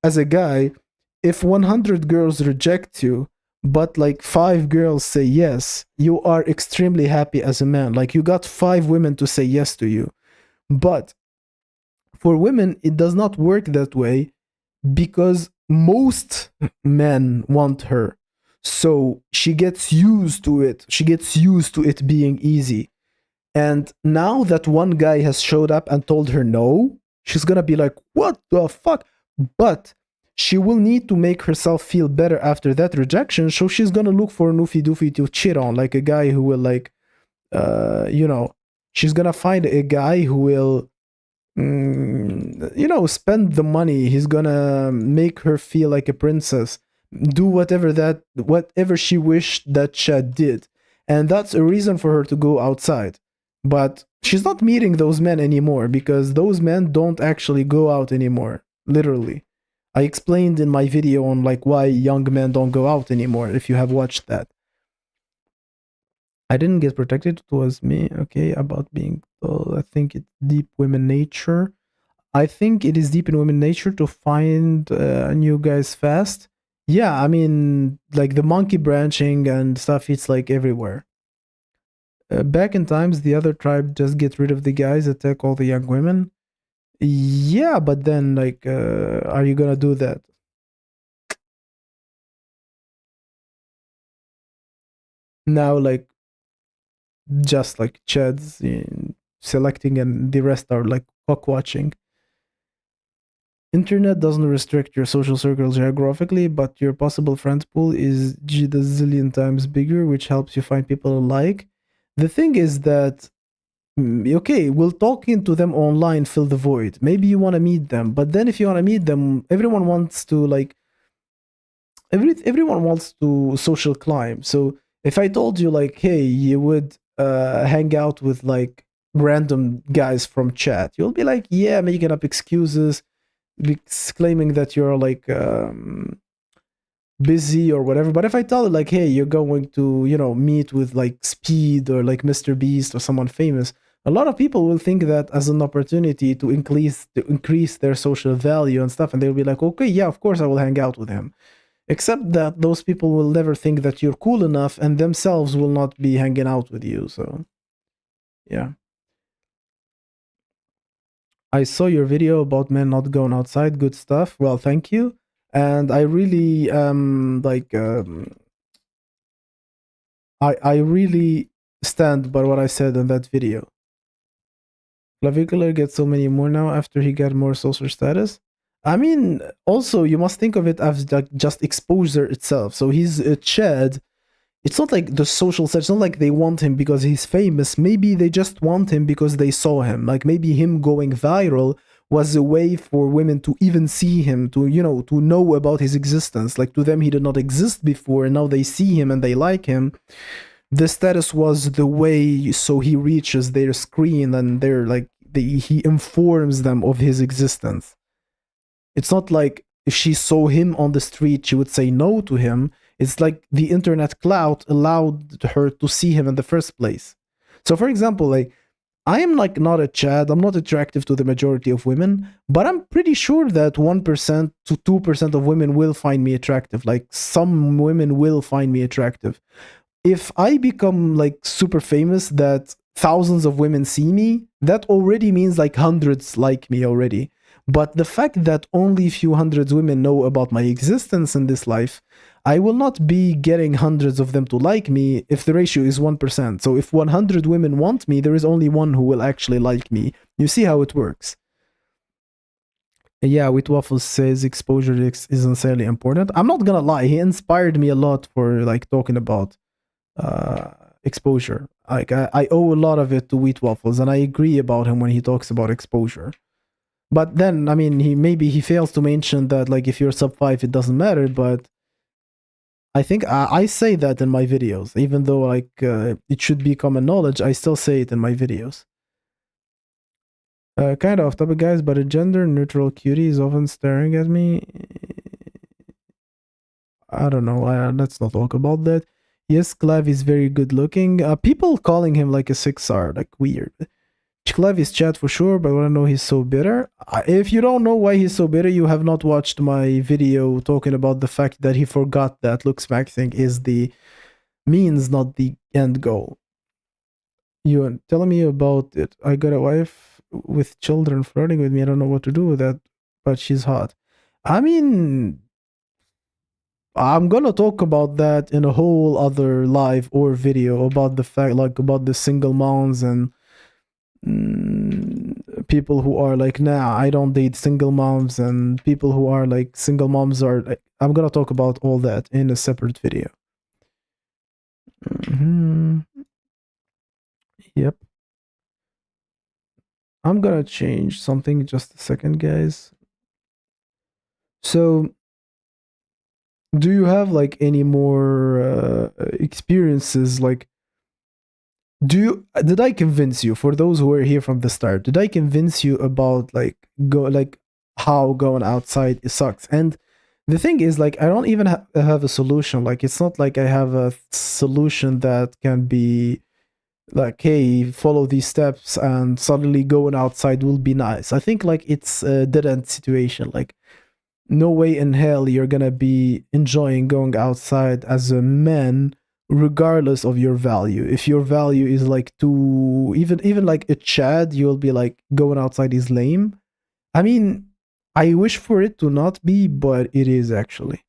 as a guy, if 100 girls reject you, but like five girls say yes, you are extremely happy as a man. Like you got five women to say yes to you. But for women, it does not work that way because most men want her. So she gets used to it. She gets used to it being easy. And now that one guy has showed up and told her no, she's gonna be like, what the fuck? But she will need to make herself feel better after that rejection. So she's gonna look for Nufi Doofy to cheat on, like a guy who will like, she's gonna find a guy who will, spend the money. He's gonna make her feel like a princess, do whatever she wished that Chad did. And that's a reason for her to go outside. But she's not meeting those men anymore because those men don't actually go out anymore. Literally. I explained in my video on like why young men don't go out anymore, if you have watched that. I didn't get protected, it was me, okay, about being told. I think it's deep women nature. I think it is deep in women nature to find new guys fast. Yeah, I mean, like the monkey branching and stuff, it's like everywhere. Back in times, the other tribe just get rid of the guys, attack all the young women. Yeah, but then, like, are you gonna do that? now like just like chads selecting, and the rest are like cock watching. Internet doesn't restrict your social circle geographically, but your possible friend pool is gazillion times bigger, which helps you find people alike. The thing is that okay, will talking to them online fill the void? Maybe you want to meet them, but then if you want to meet them, everyone wants to like everyone wants to social climb. So if I told you like, hey, you would hang out with like random guys from chat, you'll be like, yeah, making up excuses, claiming that you're like busy or whatever. But if I tell you like, hey, you're going to, you know, meet with like Speed or like Mr. Beast or someone famous, a lot of people will think that as an opportunity to increase their social value and stuff, and they'll be like, okay, yeah, of course I will hang out with him. Except that those people will never think that you're cool enough, and themselves will not be hanging out with you. So yeah. I saw your video about men not going outside. Good stuff. Well, thank you. And I really I really stand by what I said in that video. Clavicular gets so many more now after he got more social status. I mean, also you must think of it as like just exposure itself. So he's a Chad. It's not like the social set. It's not like they want him because he's famous. Maybe they just want him because they saw him. Like maybe him going viral was a way for women to even see him, to, you know, to know about his existence. Like to them, he did not exist before, and now they see him and they like him. The status was the way so he reaches their screen, and they're like he informs them of his existence. It's not like if she saw him on the street, she would say no to him. It's like the internet clout allowed her to see him in the first place. So, for example, like I am like not a Chad. I'm not attractive to the majority of women, but I'm pretty sure that 1% to 2% of women will find me attractive. Like some women will find me attractive. If I become like super famous that thousands of women see me, that already means like hundreds like me already. But the fact that only a few hundreds women know about my existence in this life, I will not be getting hundreds of them to like me if the ratio is 1%. So if 100 women want me, there is only one who will actually like me. You see how it works. Yeah, Wheat Waffles says exposure is necessarily important. I'm not gonna lie, he inspired me a lot for like talking about exposure. Like I owe a lot of it to Wheat Waffles, and I agree about him when he talks about exposure. But then, I mean, he fails to mention that like if you're sub 5, it doesn't matter. But I think I say that in my videos, even though like it should be common knowledge. I still say it in my videos. Kind of off topic, guys, but a gender neutral cutie is often staring at me. I don't know. Let's not talk about that. Yes, Clav is very good looking. People calling him like a 6R, like weird. Clav is chat for sure, but I want to know he's so bitter. If you don't know why he's so bitter, you have not watched my video talking about the fact that he forgot that look smacking is the means, not the end goal. You are telling me about it. I got a wife with children flirting with me. I don't know what to do with that, but she's hot. I mean, I'm gonna talk about that in a whole other live or video about the fact, like about the single moms and people who are like, nah, I don't date single moms, and people who are like single moms are. Like, I'm gonna talk about all that in a separate video. Yep. I'm gonna change something just a second, guys. So, do you have like any more experiences? Like, did I convince you? For those who were here from the start, did I convince you about like how going outside it sucks? And the thing is, like, I don't even have a solution. Like, it's not like I have a solution that can be like, hey, follow these steps and suddenly going outside will be nice. I think like it's a dead end situation. Like, no way in hell you're gonna be enjoying going outside as a man, regardless of your value. If your value is like too, even like a Chad, you'll be like, going outside is lame. I mean, I wish for it to not be, but it is actually.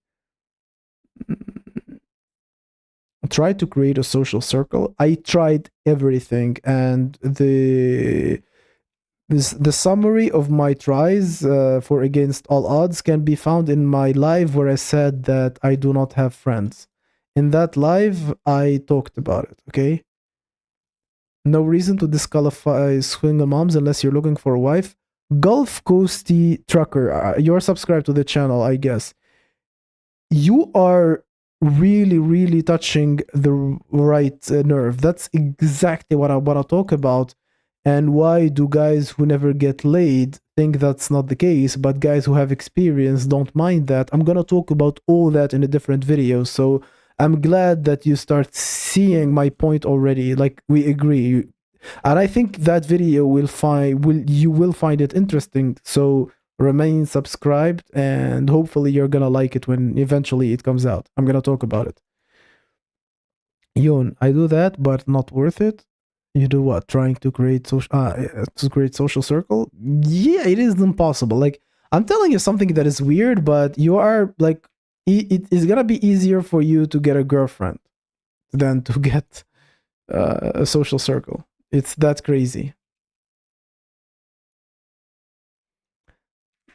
try to create a social circle. I tried everything, and the summary of my tries for Against All Odds can be found in my live where I said that I do not have friends. In that live, I talked about it, okay? No reason to disqualify single moms unless you're looking for a wife. Gulf Coasty Trucker, you're subscribed to the channel, I guess. You are really, really touching the right nerve. That's exactly what I want to talk about. And why do guys who never get laid think that's not the case, but guys who have experience don't mind that? I'm gonna talk about all that in a different video. So I'm glad that you start seeing my point already. Like we agree, and I think that video you will find it interesting. So remain subscribed, and hopefully you're gonna like it when eventually it comes out. I'm gonna talk about it. Yon, I do that, but not worth it. You do what? Trying to create social circle? Yeah, it is impossible. Like I'm telling you something that is weird, but you are like it is gonna be easier for you to get a girlfriend than to get a social circle. It's that crazy.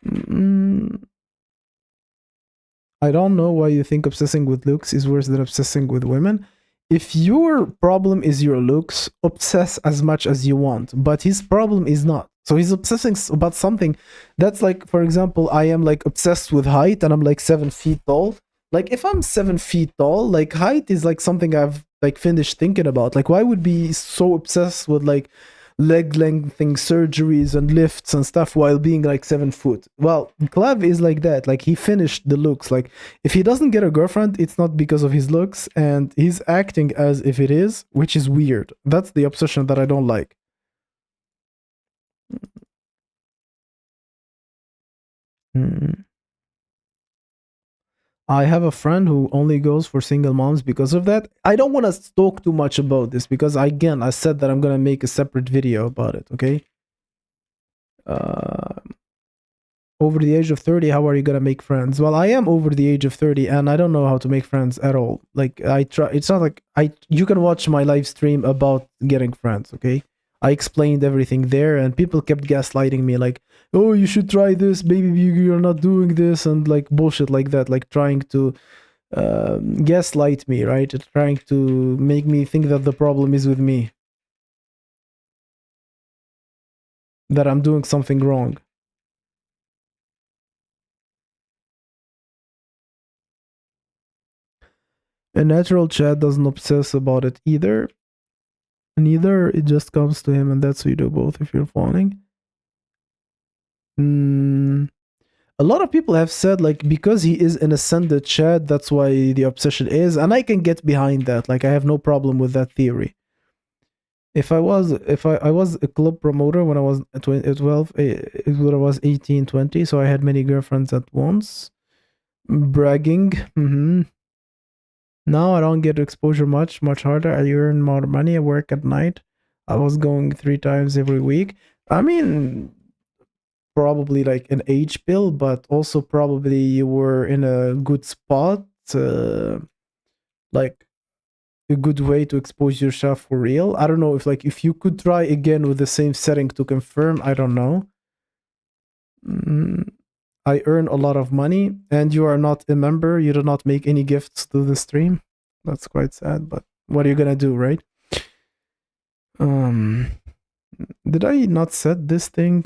Mm, I don't know why you think obsessing with looks is worse than obsessing with women. If your problem is your looks, obsess as much as you want, but his problem is not. So he's obsessing about something that's like, for example, I am like obsessed with height and I'm like 7 feet tall. Like if I'm 7 feet tall, like height is like something I've like finished thinking about. Like why would be so obsessed with like leg lengthening surgeries and lifts and stuff while being like 7 foot? Well, Clav is like that. Like he finished the looks. Like if he doesn't get a girlfriend, it's not because of his looks, and he's acting as if it is, which is weird. That's the obsession that I don't like. Mm. I have a friend who only goes for single moms because of that. I don't want to talk too much about this because, again, I said that I'm going to make a separate video about it, okay? Uh, over the age of 30, how are you going to make friends? Well, I am over the age of 30 and I don't know how to make friends at all. Like I try, it's not like you can watch my live stream about getting friends, okay? I explained everything there and people kept gaslighting me like, "Oh, you should try this, baby, you're not doing this," and like bullshit like that, like trying to gaslight me, right? Trying to make me think that the problem is with me, that I'm doing something wrong. A natural Chad doesn't obsess about it either. Neither, it just comes to him, and that's what you do both if you're falling. Mm, a lot of people have said like because he is an ascended Chad, that's why the obsession is, and I can get behind that. Like I have no problem with that theory. If I was a club promoter when I was 12, when I was 18, 20, so I had many girlfriends at once. Bragging. Now I don't get exposure much harder. I earn more money. I work at night. I was going 3 times every week. I mean, probably like an age pill, but also probably you were in a good spot, like a good way to expose yourself for real. I don't know if you could try again with the same setting to confirm. I don't know. Mm, I earn a lot of money, and you are not a member. You do not make any gifts to the stream. That's quite sad, but what are you gonna do, right? Um, did I not set this thing?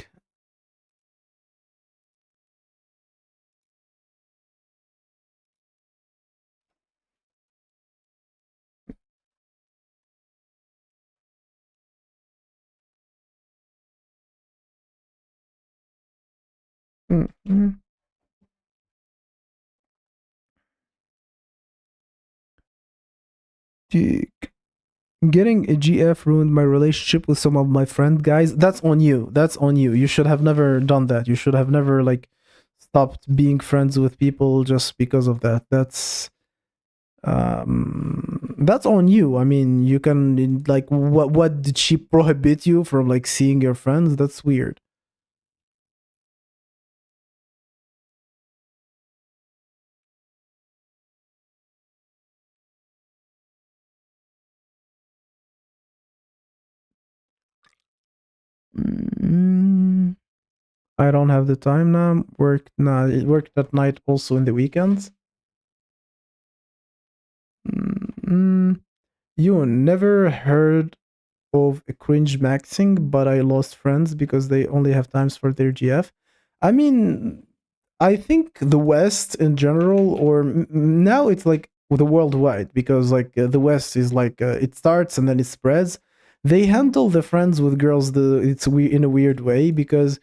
Mm-hmm. Getting a GF ruined my relationship with some of my friend guys. That's on you. That's on you. You should have never done that. You should have never like stopped being friends with people just because of that. That's on you. I mean, you can like what did she prohibit you from like seeing your friends? That's weird. Mm, I don't have the time now. It worked at night also in the weekends. Mm, you never heard of a cringe maxing, but I lost friends because they only have times for their GF. I mean, I think the West in general, or now it's like the worldwide, because like the West is like it starts and then it spreads. They handle the friends with girls in a weird way, because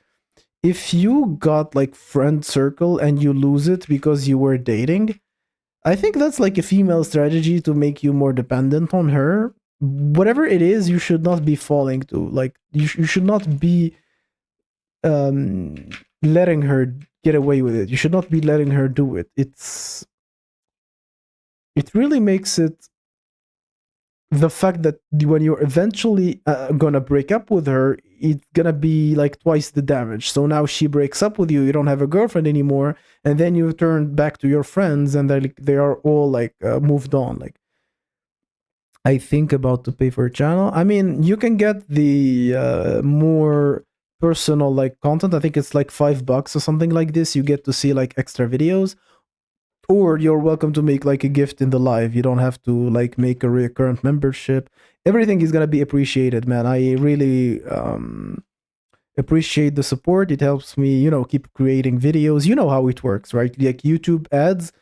if you got like friend circle and you lose it because you were dating, I think that's like a female strategy to make you more dependent on her. Whatever it is, you should not be falling to. Like you should not be um letting her get away with it. You should not be letting her do it. It really makes it the fact that when you're eventually gonna break up with her, it's gonna be like twice the damage. So now she breaks up with you, you don't have a girlfriend anymore, and then you turn back to your friends, and they are all like moved on. Like, I think about to pay for a channel. I mean, you can get the more personal like content. I think it's like $5 or something like this. You get to see like extra videos, or you're welcome to make like a gift in the live. You don't have to like make a recurrent membership. Everything is gonna be appreciated, man. I really appreciate the support. It helps me, keep creating videos. You know how it works, right? Like YouTube ads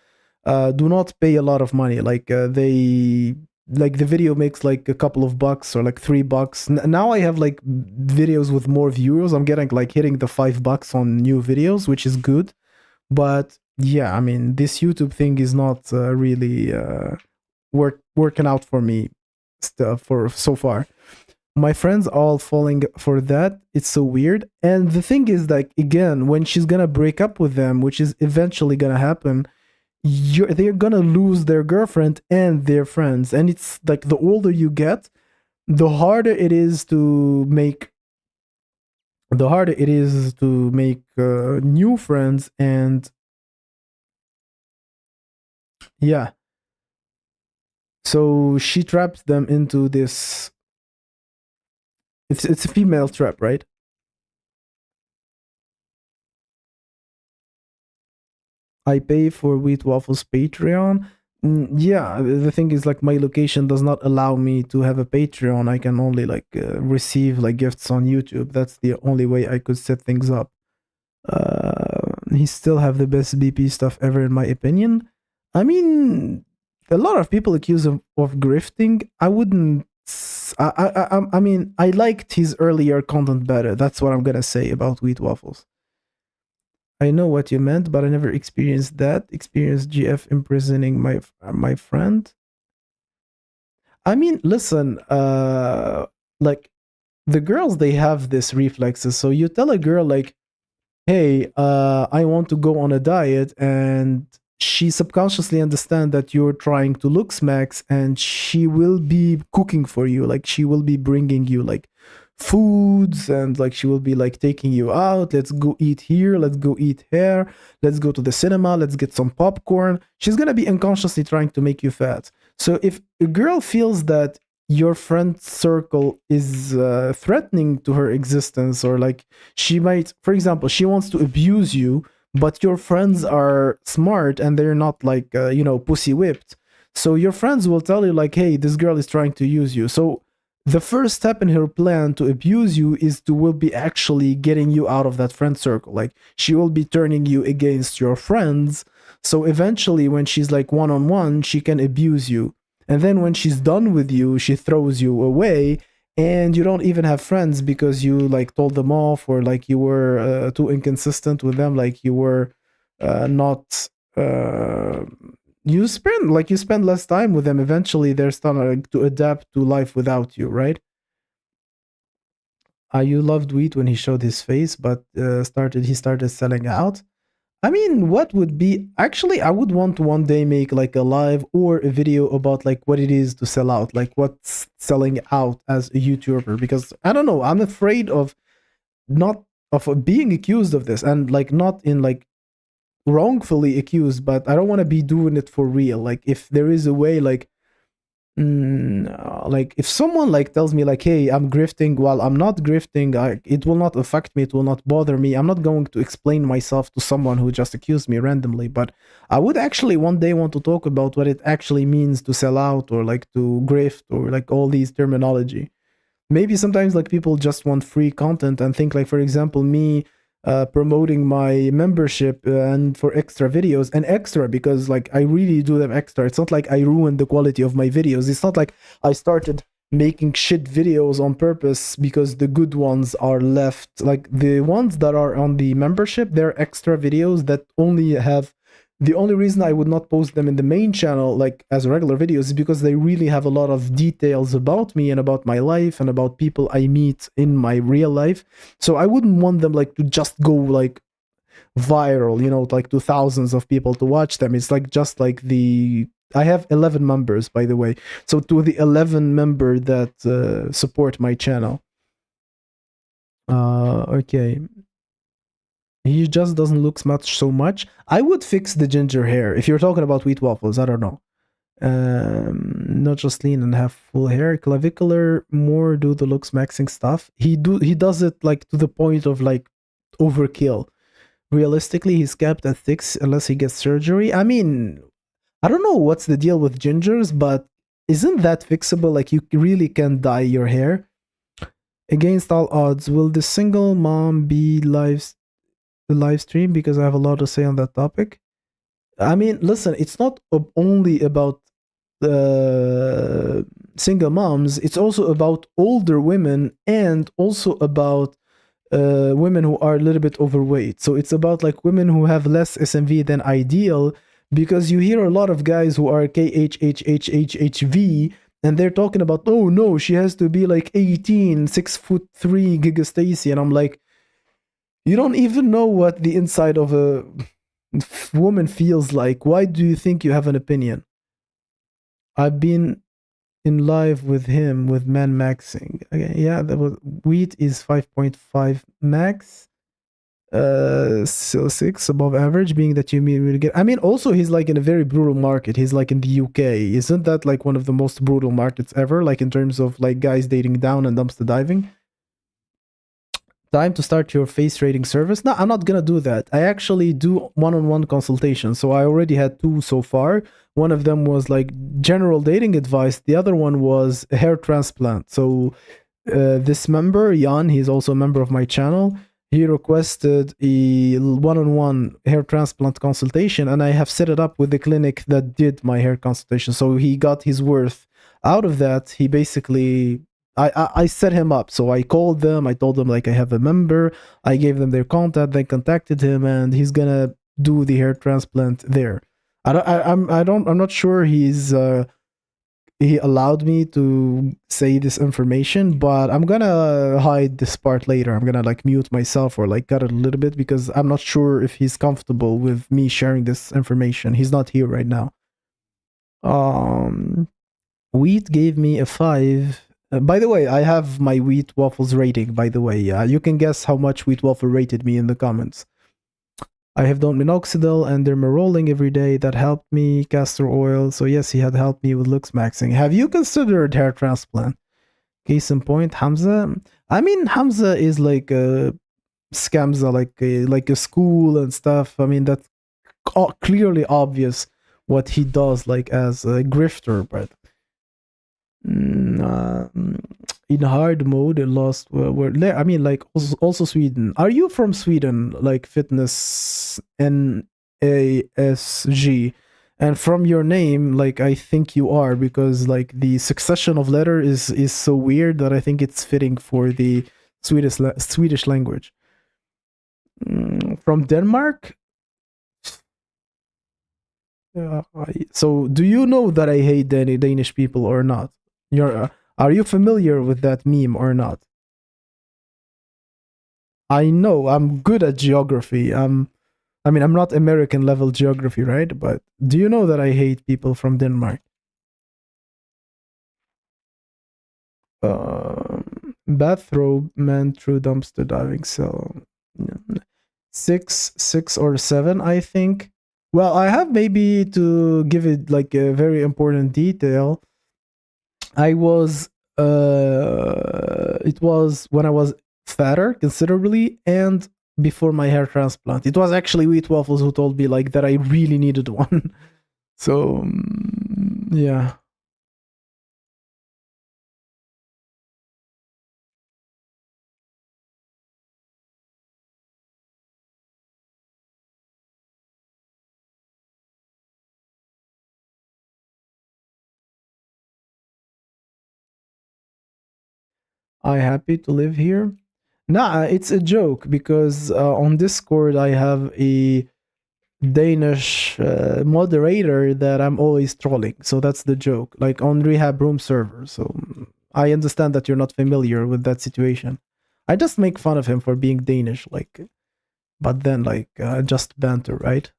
do not pay a lot of money. Like they like the video makes like a couple of bucks or like $3. Now I have like videos with more viewers. I'm getting like hitting the $5 on new videos, which is good. But yeah, I mean, this YouTube thing is not really working out for me for so far. My friends all falling for that. It's so weird. And the thing is, like, again, when she's gonna break up with them, which is eventually gonna happen, they're gonna lose their girlfriend and their friends. And it's like the older you get, the harder it is to make new friends. And yeah, so she traps them into this. It's a female trap, right? I pay for Wheat Waffles Patreon. Yeah, the thing is, like, my location does not allow me to have a Patreon. I can only like receive like gifts on YouTube. That's the only way I could set things up. He still have the best BP stuff ever, in my opinion. I mean, a lot of people accuse him of grifting. I wouldn't. I mean, I liked his earlier content better. That's what I'm gonna say about Wheat Waffles. I know what you meant, but I never experienced that. Experienced GF imprisoning my friend. I mean, listen, like the girls, they have this reflexes. So you tell a girl like, "Hey, I want to go on a diet," and she subconsciously understand that you're trying to look smacks, and she will be cooking for you. Like she will be bringing you like foods, and like she will be like taking you out. Let's go eat here. Let's go eat here. Let's go to the cinema. Let's get some popcorn. She's gonna be unconsciously trying to make you fat. So if a girl feels that your friend circle is threatening to her existence, or like she might, for example, she wants to abuse you, but your friends are smart and they're not like pussy whipped. So your friends will tell you like, hey, this girl is trying to use you. So the first step in her plan to abuse you is to will be actually getting you out of that friend circle. Like she will be turning you against your friends. So eventually when she's like one-on-one, she can abuse you. And then when she's done with you, she throws you away, and you don't even have friends because you like told them off, or like you were too inconsistent with them, like you were not you spend less time with them. Eventually they're starting to adapt to life without you, right? You loved Wheat when he showed his face, but he started selling out. I mean, what would be actually? I would want to one day make like a live or a video about like what it is to sell out, like what's selling out as a YouTuber. Because I don't know, I'm afraid of not of being accused of this, and like not in like wrongfully accused, but I don't want to be doing it for real. Like if there is a way, like like if someone like tells me like, hey, I'm grifting, while I'm not grifting, it will not affect me, it will not bother me. I'm not going to explain myself to someone who just accused me randomly, but I would actually one day want to talk about what it actually means to sell out, or like to grift, or like all these terminology. Maybe sometimes like people just want free content and think like, for example, me promoting my membership and for extra videos, and extra because like I really do them extra. It's not like I ruined the quality of my videos. It's not like I started making shit videos on purpose because the good ones are left. Like the ones that are on the membership, they're extra videos that only have, the only reason I would not post them in the main channel, like as regular videos, is because they really have a lot of details about me and about my life and about people I meet in my real life. So I wouldn't want them like to just go like viral, you know, like to thousands of people to watch them. It's like just like the, I have 11 members, by the way. So to the 11 member that support my channel. Okay. He just doesn't look much so much. I would fix the ginger hair if you're talking about wheat waffles. I don't know. Not just lean and have full hair. Clavicular, more do the looks maxing stuff. He does it like to the point of like overkill. Realistically, he's capped at 6 unless he gets surgery. I mean, I don't know what's the deal with gingers, but isn't that fixable? Like you really can dye your hair. Against all odds, will the single mom be the live stream, because I have a lot to say on that topic? I mean, listen, it's not only about single moms, it's also about older women, and also about women who are a little bit overweight. So it's about like women who have less SMV than ideal, because you hear a lot of guys who are KHHHHHV, and they're talking about, oh no, she has to be like 18, 6'3" Giga Stacy, and I'm like, you don't even know what the inside of a woman feels like. Why do you think you have an opinion? I've been in live with him with man maxing. Okay, yeah, that was, wheat is 5.5 max. So 6 above average, being that you mean really get. I mean, also he's like in a very brutal market. He's like in the UK. Isn't that like one of the most brutal markets ever? Like in terms of like guys dating down and dumpster diving. Time to start your face rating service. No, I'm not gonna do that. I actually do one-on-one consultations. So I already had 2 so far. One of them was like general dating advice. The other one was a hair transplant. So this member, Jan, he's also a member of my channel. He requested a one-on-one hair transplant consultation, and I have set it up with the clinic that did my hair consultation. So he got his worth out of that. He basically, I set him up. So I called them. I told them like I have a member. I gave them their contact. They contacted him, and he's gonna do the hair transplant there. I'm not sure he allowed me to say this information, but I'm gonna hide this part later. I'm gonna like mute myself or like cut it a little bit, because I'm not sure if he's comfortable with me sharing this information. He's not here right now. Um, Wheat gave me a 5. By the way, I have my Wheat Waffles rating, by the way. You can guess how much Wheat Waffle rated me in the comments. I have done minoxidil and dermarolling every day. That helped me. Castor oil. So yes, he had helped me with looks maxing. Have you considered hair transplant? Case in point, Hamza. I mean, Hamza is like a scamza, like a school and stuff. I mean, that's clearly obvious what he does, like as a grifter. But in hard mode, it lost. I mean, like also Sweden. Are you from Sweden? Like fitness NASG. And from your name, like I think you are, because like the succession of letter is so weird that I think it's fitting for the Swedish language. From Denmark. So do you know that I hate Danish people or not? Are you familiar with that meme or not? I know I'm good at geography. I mean, I'm not American level geography, right? But do you know that I hate people from Denmark? Bathrobe man through dumpster diving cell. 6 or 7, I think. Well, I have maybe to give it like a very important detail. I was it was when I was fatter considerably and before my hair transplant. It was actually Wheat Waffles who told me like that I really needed one. So yeah, I happy to live here. Nah, it's a joke because on Discord I have a Danish moderator that I'm always trolling. So that's the joke. Like on Rehab Room server. So I understand that you're not familiar with that situation. I just make fun of him for being Danish, like, but then like just banter, right?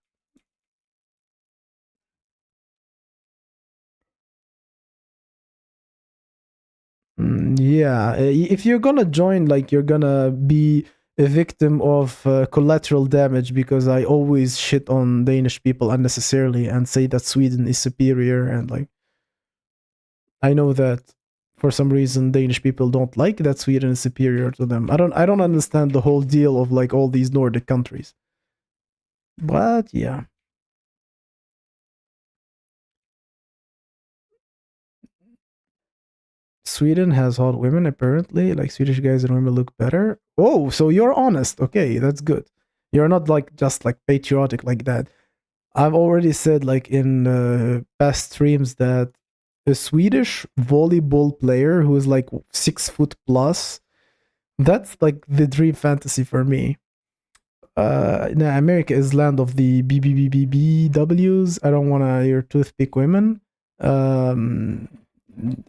Yeah, if you're gonna join, like, you're gonna be a victim of collateral damage because I always shit on Danish people unnecessarily and say that Sweden is superior and like I know that for some reason Danish people don't like that Sweden is superior to them. I don't understand the whole deal of like all these Nordic countries. But yeah. Sweden has hot women apparently. Like Swedish guys and women look better. Oh, so you're honest. Okay, that's good. You're not like just like patriotic like that. I've already said like in past streams that a Swedish volleyball player who is like 6 foot plus, that's like the dream fantasy for me. No, America is land of the BBBBBWs. I don't want to hear toothpick women. Um,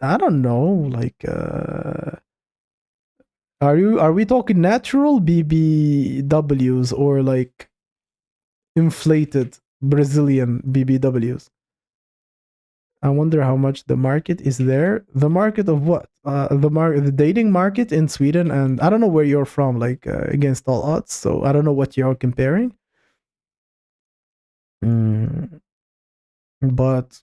I don't know. Like, are we talking natural BBWs or like inflated Brazilian BBWs? I wonder how much the market is there. The market of what? The dating market in Sweden, and I don't know where you're from. Like against all odds, so I don't know what you're comparing. Mm, but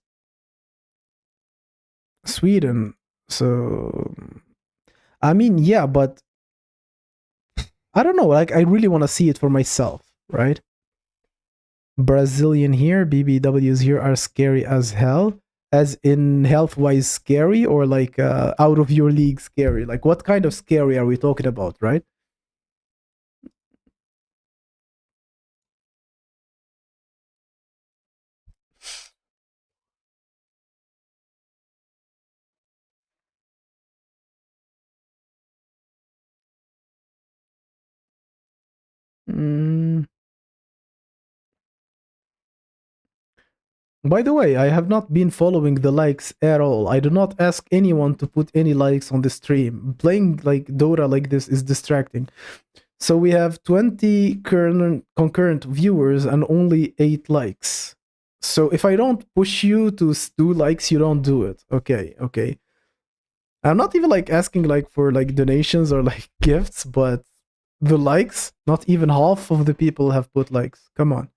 Sweden. So I mean, yeah, but I don't know. Like I really want to see it for myself, right? Brazilian here, BBWs here are scary as hell. As in health wise scary or like out of your league scary? Like what kind of scary are we talking about, right? Mm. By the way, I have not been following the likes at all. I do not ask anyone to put any likes on the stream. Playing like Dota like this is distracting. So we have 20 current concurrent viewers and only 8 likes. So if I don't push you to do likes, you don't do it. Okay, okay. I'm not even like asking like for like donations or like gifts, but the likes, not even half of the people have put likes. Come on.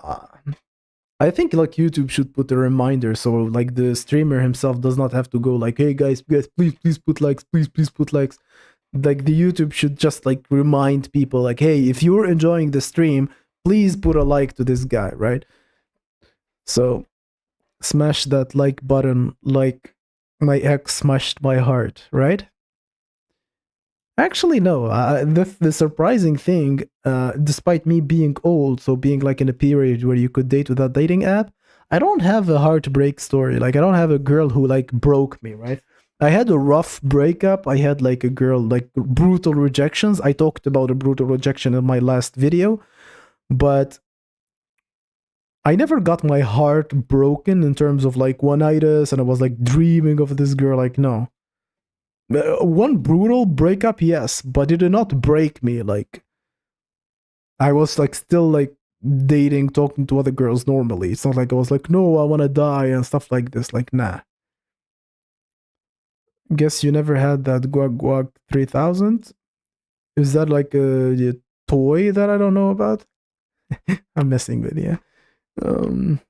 Uh, I think like YouTube should put a reminder so like the streamer himself does not have to go like, hey guys, please put likes, please put likes. Like the YouTube should just like remind people like, hey, if you're enjoying the stream, please put a like to this guy, right? So smash that like button like my ex smashed my heart, right? Actually, no. The surprising thing, despite me being old, so being like in a period where you could date without dating app, I don't have a heartbreak story. Like I don't have a girl who like broke me, right? I had a rough breakup. I had like a girl like brutal rejections. I talked about a brutal rejection in my last video, but I never got my heart broken in terms of like one-itis and I was like dreaming of this girl. Like no, one brutal breakup, yes, but it did not break me. Like I was like still like dating, talking to other girls normally. It's not like I was like, no, I want to die and stuff like this. Like, nah. Guess you never had that Guag Guag 3000? Is that like a toy that I don't know about? I'm messing with you. Um,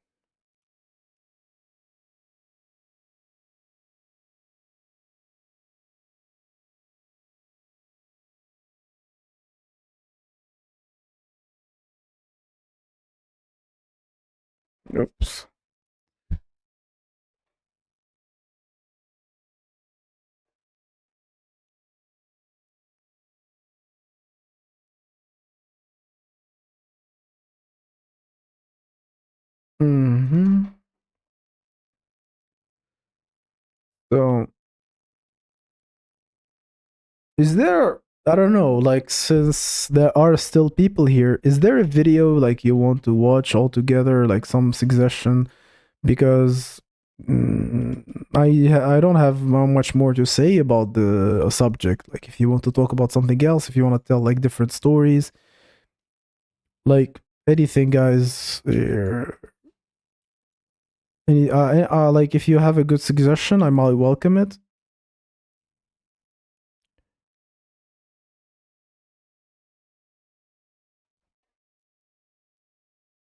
Oops. Mm-hmm. So, is there, I don't know, like, since there are still people here, is there a video like you want to watch all together, like some suggestion? Because I don't have much more to say about the subject. Like, if you want to talk about something else, if you want to tell like different stories, like anything, guys. Like if you have a good suggestion, I might welcome it.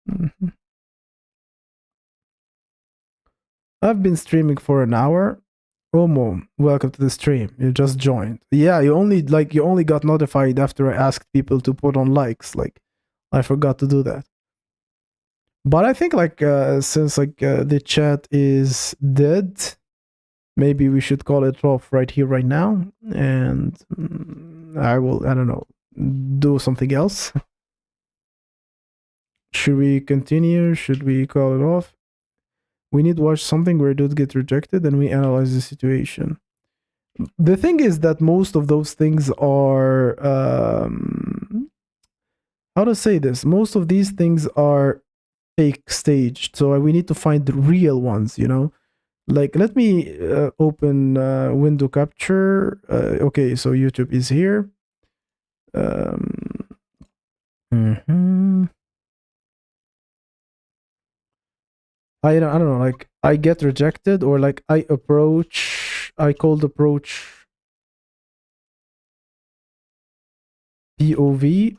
Mhm. I've been streaming for an hour. Omo, welcome to the stream. You just joined. Yeah, you only got notified after I asked people to put on likes. Like, I forgot to do that. But I think like since like the chat is dead, maybe we should call it off right here, right now, and I don't know, do something else. Should we continue? Should we call it off? We need to watch something where dudes get rejected and we analyze the situation. The thing is that most of those things are how to say this? Most of these things are fake staged, so we need to find the real ones, you know? Like, let me open window capture. Okay, so YouTube is here. Mhm. I don't know, like I get rejected or like I cold approach POV.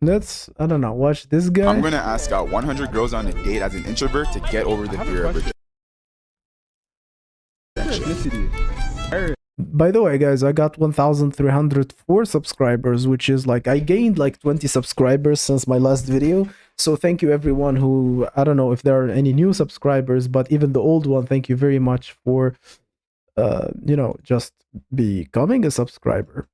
Let's, I don't know, watch this guy. I'm gonna ask out 100 girls on a date as an introvert to get over the fear of rejection. By the way, guys, I got 1,304 subscribers, which is like I gained like 20 subscribers since my last video. So thank you everyone who, I don't know if there are any new subscribers, but even the old one, thank you very much for just becoming a subscriber.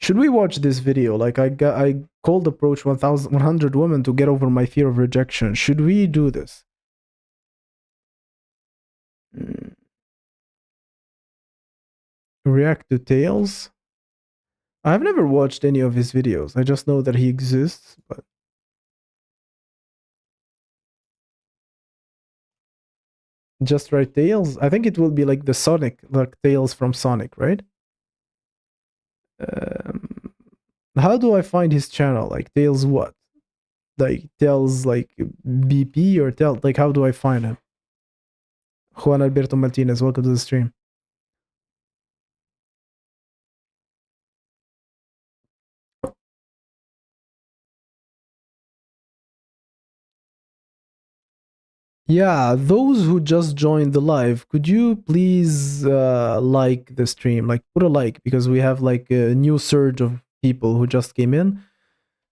Should we watch this video? Like I cold approach 1,100 women to get over my fear of rejection. Should we do this? React to Tails. I've never watched any of his videos. I just know that he exists, but just write Tails. I think it will be like the Sonic, like Tails from Sonic, right? How do I find his channel? Like Tails what? Like Tails like BP or Tails, like how do I find him? Juan Alberto Martinez, welcome to the stream. Yeah, those who just joined the live, could you please like the stream? Like put a like because we have like a new surge of people who just came in.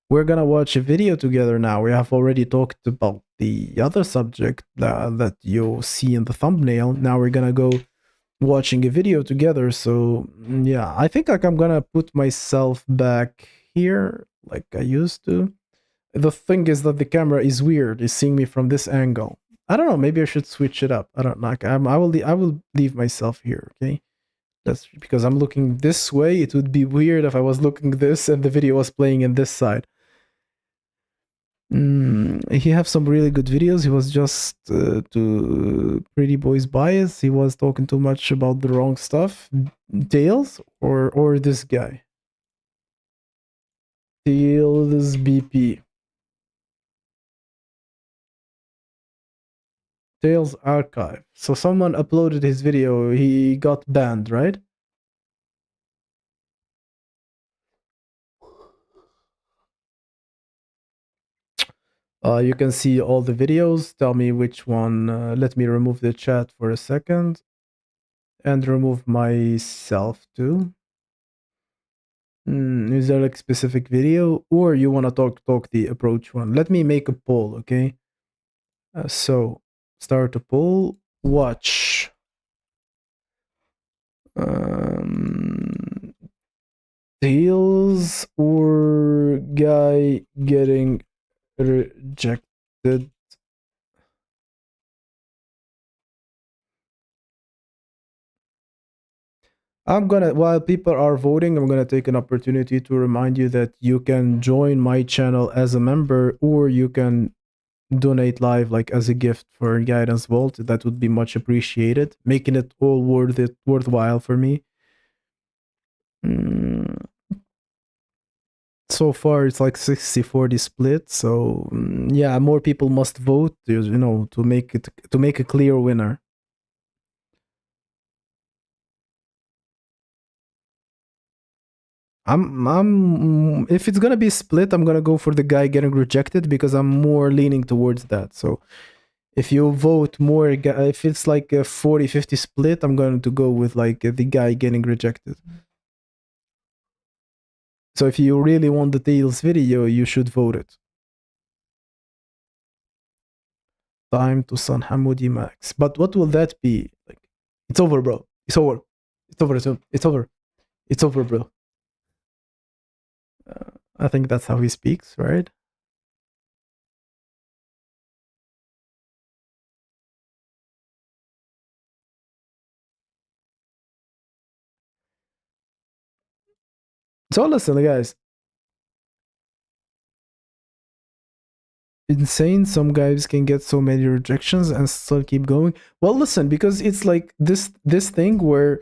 We're gonna watch a video together now. We have already talked about the other subject that you see in the thumbnail. Now we're gonna go watching a video together. So yeah, I think like I'm gonna put myself back here like I used to. The thing is that the camera is weird. It's seeing me from this angle. I don't know. Maybe I should switch it up. I don't like. I will leave myself here. Okay, that's because I'm looking this way. It would be weird if I was looking this and the video was playing in this side. He have some really good videos. He was just to Pretty Boys Bias. He was talking too much about the wrong stuff. Tails or this guy. Tails BP. Tails archive. So someone uploaded his video. He got banned, right? You can see all the videos. Tell me which one. Let me remove the chat for a second and remove myself too. Is there like specific video, or you want to talk the approach one? Let me make a poll, okay? So start a poll. Watch. Tails or guy getting rejected. While people are voting, I'm gonna take an opportunity to remind you that you can join my channel as a member, or you can donate live like as a gift for Guidance Vault. That would be much appreciated, making it all worthwhile for me. So far it's like 60-40 split, so yeah, more people must vote, you know, to make a clear winner. I'm if it's gonna be split, I'm gonna go for the guy getting rejected because I'm more leaning towards that. So if you vote more, if it's like a 40-50 split, I'm going to go with like the guy getting rejected. So if you really want the Tails video, you should vote it. Time to San Hamoudi Max. But what will that be? Like, it's over, bro. It's over. It's over. It's over. It's over, bro. I think that's how he speaks, right? So listen, guys. Insane. Some guys can get so many rejections and still keep going. Well, listen, because it's like this thing where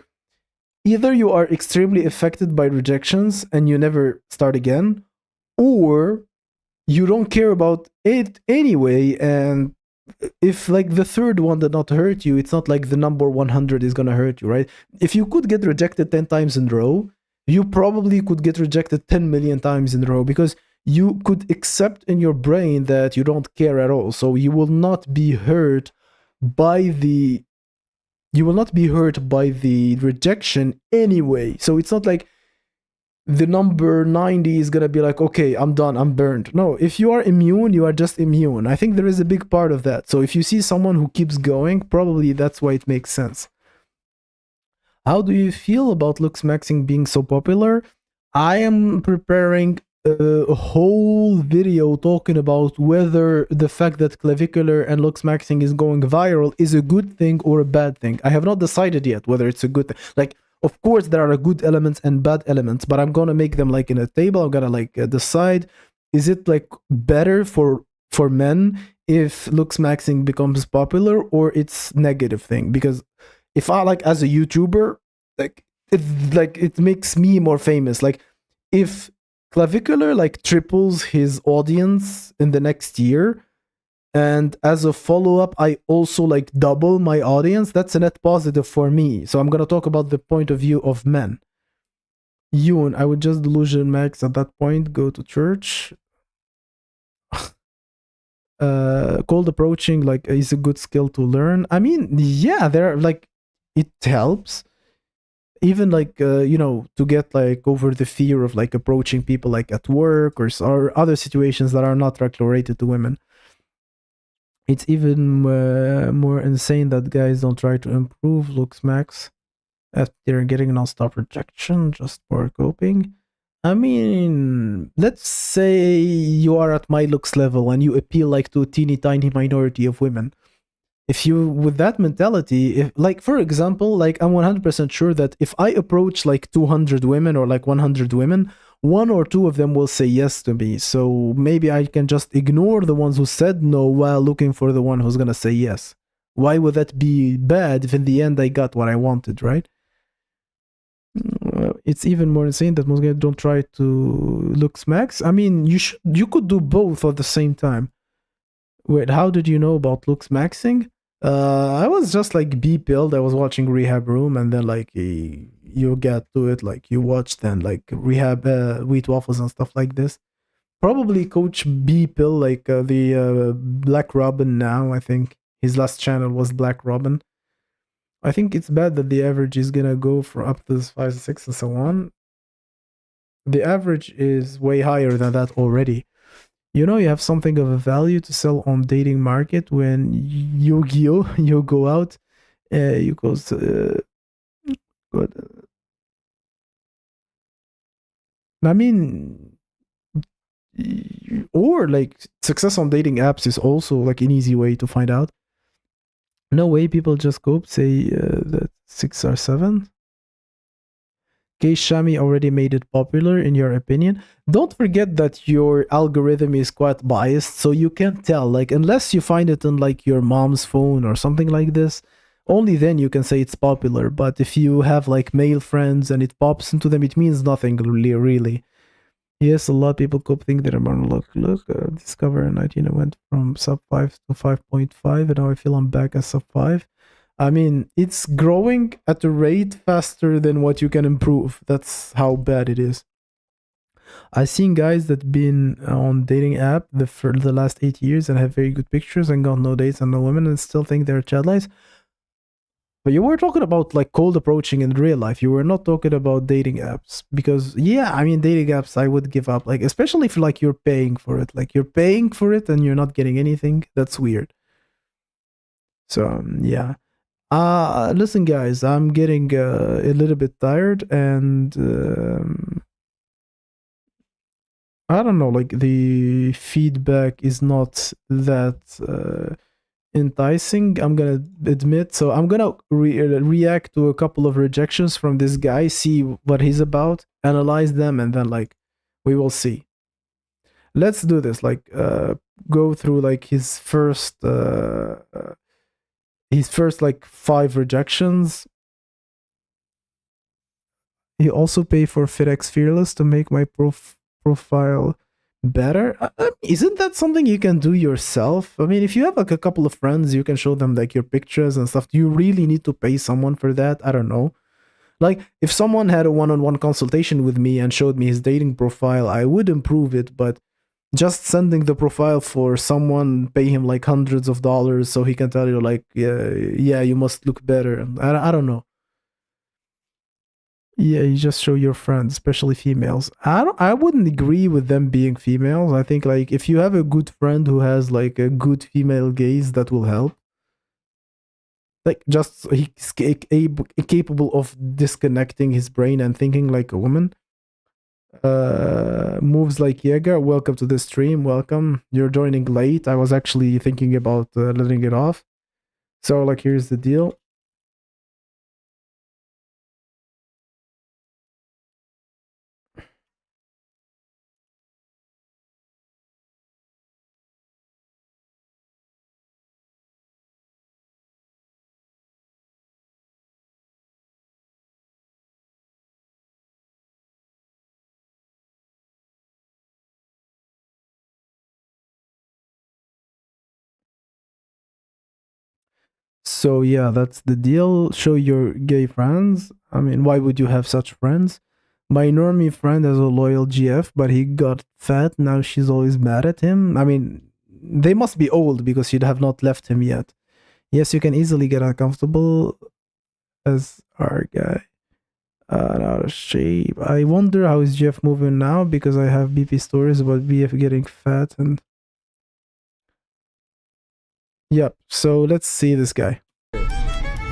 either you are extremely affected by rejections and you never start again, or you don't care about it anyway, and if like the third one did not hurt you, it's not like the number 100 is gonna hurt you, right? If you could get rejected 10 times in a row, you probably could get rejected 10 million times in a row, because you could accept in your brain that you don't care at all, so you will not be hurt by the rejection anyway. So it's not like the number 90 is gonna be like, okay, I'm done, I'm burned. No, if you are immune, you are just immune. I think there is a big part of that. So if you see someone who keeps going, probably that's why it makes sense. How do you feel about looks maxing being so popular? I am preparing a whole video talking about whether the fact that clavicular and looks maxing is going viral is a good thing or a bad thing. I have not decided yet whether it's a good thing. Like, of course there are good elements and bad elements, but I'm gonna make them like in a table. I'm gonna like decide, is it like better for men if looks maxing becomes popular, or it's negative thing? Because if I like as a YouTuber, like it makes me more famous. Like if clavicular like triples his audience in the next year, and as a follow-up I also like double my audience, that's a net positive for me. So I'm gonna talk about the point of view of men. Yoon, I would just delusion max at that point, go to church. Cold approaching like is a good skill to learn. I mean, yeah, there like it helps, even like you know, to get like over the fear of like approaching people like at work or other situations that are not directly related to women. It's even more insane that guys don't try to improve looks max after getting non-stop rejection just for coping. I mean, let's say you are at my looks level and you appeal like to a teeny tiny minority of women. If you with that mentality, if like for example, like I'm 100% sure that if I approach like 200 women or like 100 women, one or two of them will say yes to me. So maybe I can just ignore the ones who said no while looking for the one who's gonna say yes. Why would that be bad if in the end I got what I wanted, right? It's even more insane that most guys don't try to looks max. I mean, you could do both at the same time. Wait, how did you know about looks maxing? I was just like B-pilled. I was watching Rehab Room, and then like you get to it, like you watch then like Rehab Wheat Waffles and stuff like this. probably Coach B Pill, like the Black Robin now. I think his last channel was Black Robin. I think it's bad that the average is gonna go for up to 5, 6, and so on. The average is way higher than that already. You know, you have something of a value to sell on dating market when Yu-Gi-Oh! You go out, you go. I mean, or like success on dating apps is also like an easy way to find out. No way, people just go say that 6 or 7. K Shami already made it popular, in your opinion. Don't forget that your algorithm is quite biased, so you can't tell. Like, unless you find it on like your mom's phone or something like this, only then you can say it's popular. But if you have like male friends and it pops into them, it means nothing really. Yes, a lot of people could think that I'm on look, Discover 19 I went from sub 5 to 5.5, and now I feel I'm back at sub 5. I mean, it's growing at a rate faster than what you can improve. That's how bad it is. I've seen guys that been on dating app for the last 8 years and have very good pictures and got no dates and no women and still think they're child lies. But you were talking about like cold approaching in real life. You were not talking about dating apps, because yeah, I mean, dating apps I would give up, like especially if like you're paying for it. Like you're paying for it and you're not getting anything. That's weird. So yeah. Listen guys, I'm getting a little bit tired, and I don't know, like the feedback is not that enticing, I'm gonna admit. So I'm gonna react to a couple of rejections from this guy, see what he's about, analyze them, and then like we will see. Let's do this, like go through like his first like 5 rejections. He also paid for FedEx Fearless to make my profile better. Isn't that something you can do yourself? I mean, if you have like a couple of friends, you can show them like your pictures and stuff. Do you really need to pay someone for that? I don't know. Like, if someone had a one-on-one consultation with me and showed me his dating profile, I would improve it, but just sending the profile for someone, pay him like hundreds of dollars so he can tell you like, yeah, you must look better. I don't know. Yeah, you just show your friends, especially females. I wouldn't agree with them being females. I think like if you have a good friend who has like a good female gaze, that will help. Like, just he's capable of disconnecting his brain and thinking like a woman. Moves like Jaeger, welcome to the stream. Welcome. You're joining late. I was actually thinking about letting it off. So like, here's the deal. So yeah, that's the deal. Show your gay friends. I mean, why would you have such friends? My normie friend has a loyal GF, but he got fat. Now she's always mad at him. I mean, they must be old because she'd have not left him yet. Yes, you can easily get uncomfortable as our guy. Out of shape. I wonder how is Jeff moving now, because I have BP stories about BF getting fat and. Yep. So let's see this guy.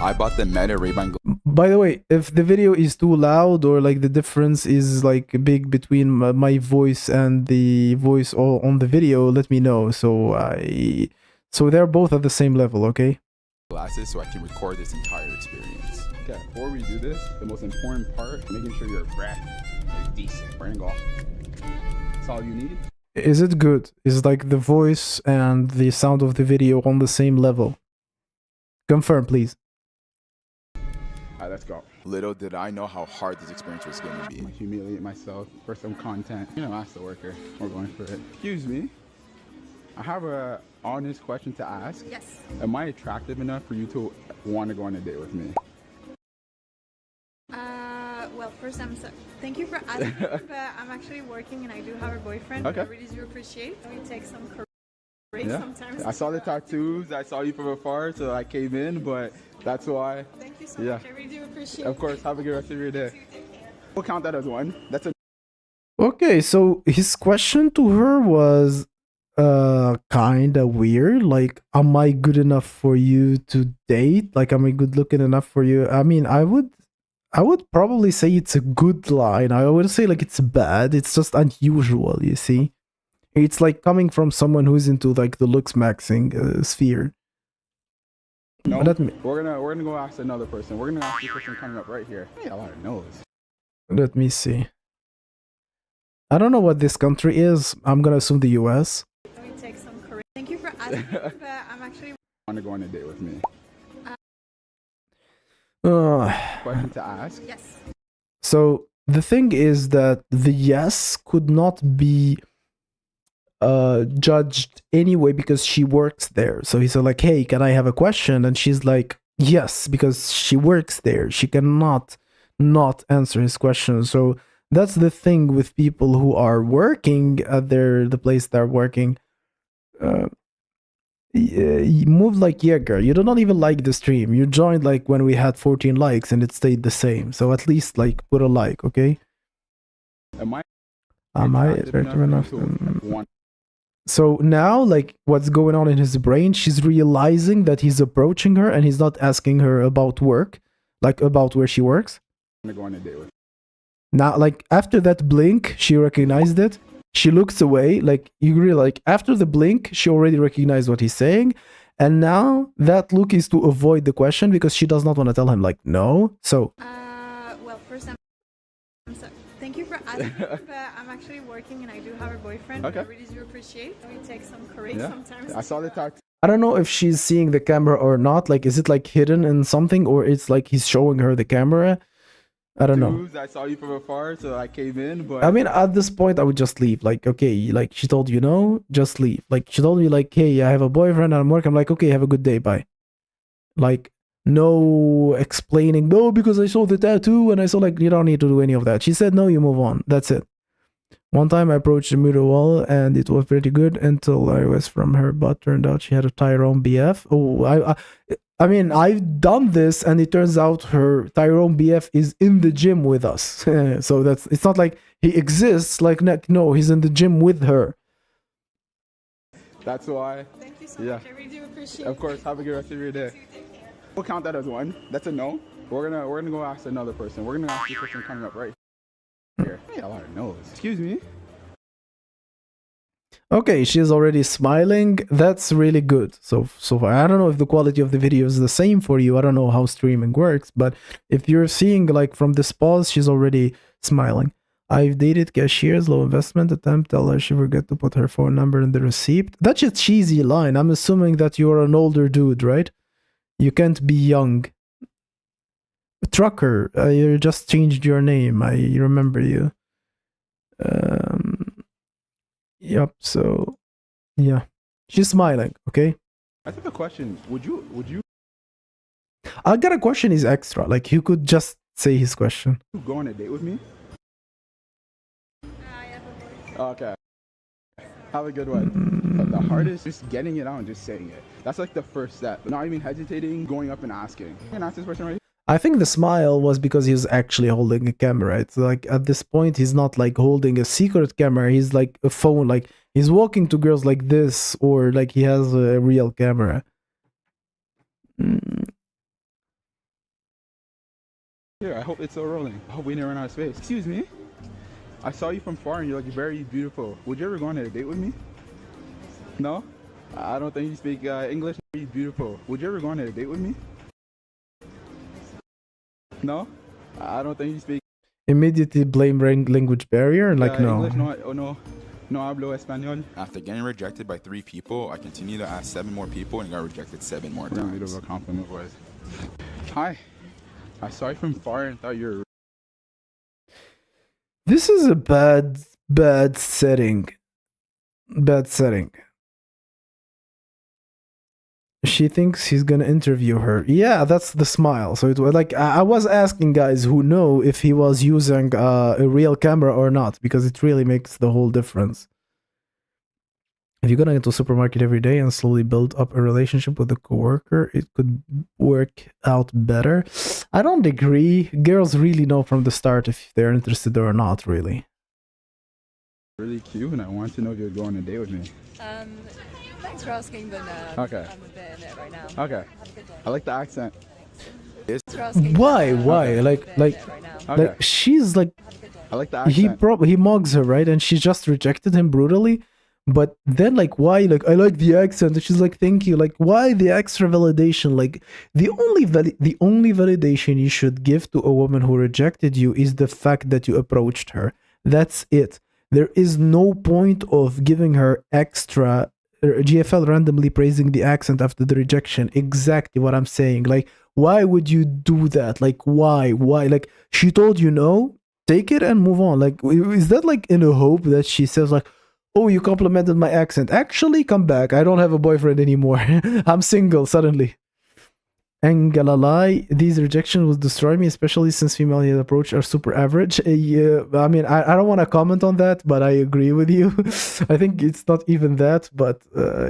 I bought the Meta Ray-Ban. By the way, if the video is too loud or like the difference is like big between my voice and the voice on the video, let me know. So they're both at the same level, okay? Glasses so I can record this entire experience. Okay, before we do this, the most important part, making sure your breath is decent. Angle. That's all you need. Is it good? Is like the voice and the sound of the video on the same level? Confirm, please. Alright, let's go. Little did I know how hard this experience was going to be. I'm gonna humiliate myself for some content. You know, ask the worker. We're going for it. Excuse me. I have a honest question to ask. Yes. Am I attractive enough for you to want to go on a date with me? Well, first I'm so thank you for asking, but I'm actually working and I do have a boyfriend. Okay. I really do appreciate. We take some breaks Yeah. sometimes. I saw the tattoos. I saw you from afar, so I came in, but that's why. Thank you so Yeah. much. I really do appreciate. Of course, have a good rest of your day. We'll count that as one. That's a Okay, so his question to her was kind of weird. Like, am I good enough for you to date? Like, am I good looking enough for you? I mean, I would probably say it's a good line. I would say like it's bad. It's just unusual, you see. It's like coming from someone who's into like the looks maxing sphere. no. Let me We're gonna go ask another person. We're gonna ask the person coming up right here. Hey, a lot of nose. let me see. I don't know what this country is. I'm gonna assume the US. We take some thank you for asking, but I'm actually Want to go on a date with me? Uh, Question to ask. yes. So the thing is that the yes could not be judged anyway because she works there. So he said like, "Hey, can I have a question?" And she's like, "Yes," because she works there. She cannot not answer his question. So that's the thing with people who are working at the place they're working. You move like Jaeger. You do not even like the stream. You joined like when we had 14 likes and it stayed the same. So at least like put a like, okay? Am I Attractive enough? to want? So now, like, what's going on in his brain? She's realizing that he's approaching her and he's not asking her about work, like about where she works. To go on a date with? Now, like after that blink, she recognized it. She looks away. Like you really like after the blink, she already recognized what he's saying, and now that look is to avoid the question because she does not want to tell him like no. So Well, first I'm so thank you for asking, but I'm actually working and I do have a boyfriend. Okay. I really do appreciate. We take some breaks Yeah. sometimes. I saw the tattoo. I don't know if she's seeing the camera or not. Like, is it like hidden in something, or it's like he's showing her the camera? I don't know. I saw you from afar, so I came in, but I mean, at this point, I would just leave. Like, okay, like she told you no, just leave. Like she told me, like, hey, I have a boyfriend and I'm working. I'm like, okay, have a good day, bye. Like, no explaining, no, because I saw the tattoo and I saw like you don't need to do any of that. She said no, you move on. That's it. One time I approached the mirror wall and it was pretty good until I was from her, but turned out she had a Tyrone BF. Oh, I mean, I've done this, and it turns out her Tyrone BF is in the gym with us. So it's not like he exists. Like no, he's in the gym with her. that's why. Thank you so Yeah. much. I really do appreciate. Of course, have a good rest of your day. We'll count that as one. That's a no. We're gonna go ask another person. We're gonna ask the person coming up right here. Hey, a lot of nose. Excuse me. Okay, she's already smiling. That's really good. So far, I don't know if the quality of the video is the same for you. I don't know how streaming works, but if you're seeing like from this pause, she's already smiling. I've dated cashiers, low investment attempt. Tell her she forgot to put her phone number in the receipt. That's a cheesy line. I'm assuming that you're an older dude, right? You can't be young. Trucker, you just changed your name. I remember you. Yep. So, yeah, she's smiling. Okay. I have a question. Would you I got a question. Is extra. Like you could just say his question. go on a date with me? I have a boyfriend. Okay. Have a good one. But the hardest is just getting it out and just saying it. That's like the first step. Not even hesitating, going up and asking. Can I ask this person right here? I think the smile was because he was actually holding a camera. It's like at this point he's not like holding a secret camera. He's like a phone. Like he's walking to girls like this, or like he has a real camera. Here, I hope it's still rolling. I hope we never run out of space. Excuse me. I saw you from far and you're like very beautiful. Would you ever go on a date with me? No? I don't think you speak English. Very beautiful. Would you ever go on a date with me? No? I don't think you speak Immediately blame language barrier. Like no. English. No hablo español. After getting rejected by 3 people, I continued to ask 7 more people and got rejected 7 more We're gonna leave times. a compliment voice. Hi. I saw you from far and thought you were. This is a bad setting. Bad setting. She thinks he's gonna interview her. Yeah, that's the smile. So it was like I was asking guys who know if he was using a real camera or not, because it really makes the whole difference. If you're gonna go to a supermarket every day and slowly build up a relationship with a coworker, it could work out better. I don't agree. Girls really know from the start if they're interested or not, really. Really cute, and I want to know if you'd go on a date with me. Thanks for asking, but no. Okay. I'm a bit in it right now. Okay. Have a good day. I like the accent. Thanks for asking, Why? but, Why? I'm Like, a bit in like, it right now. Okay. like she's like, Have a good day. I like the accent. he mugs her, right? And she just rejected him brutally. But then, like, why? Like, I like the accent. And she's like, thank you. Like, why the extra validation? Like, the only validation you should give to a woman who rejected you is the fact that you approached her. That's it. There is no point of giving her extra GFL randomly praising the accent after the rejection. Exactly what I'm saying. Like, why would you do that? Like, why? Why? Like, she told you no, take it and move on. Like, is that like in a hope that she says like, oh, you complimented my accent. Actually, come back. I don't have a boyfriend anymore. I'm single suddenly. And gonna lie, these rejections will destroy me, especially since female he approach are super average. Yeah, I mean, I don't want to comment on that, but I agree with you. I think it's not even that, but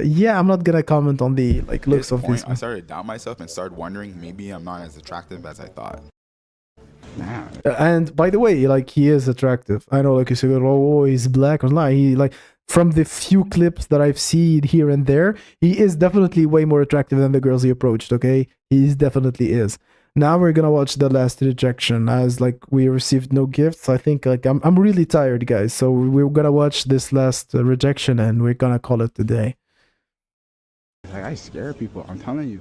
yeah, I'm not gonna comment on the like At looks this of point, this. I started to doubt myself and started wondering maybe I'm not as attractive as I thought. Nah. And by the way, like he is attractive. I know, like you said, oh, he's black or not. He like from the few clips that I've seen here and there, he is definitely way more attractive than the girls he approached. Okay, he definitely is. Now we're gonna watch the last rejection, as like we received no gifts. I think like I'm really tired, guys. So we're gonna watch this last rejection and we're gonna call it today. Like, I scare people. I'm telling you.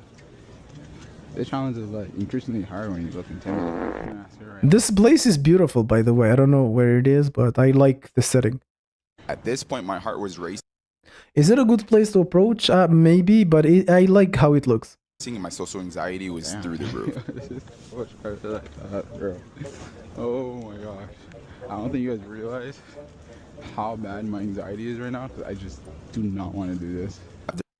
This challenge is like increasingly hard when you look intimidating. Yeah, you're right. This place is beautiful, by the way. I don't know where it is, but I like the setting. At this point, my heart was racing Is it a good place to approach? Maybe, but I like how it looks. and my social anxiety was Damn. through the roof. This is so much harder like that, bro. Oh my gosh. I don't think you guys realize how bad my anxiety is right now, because I just do not want to do this.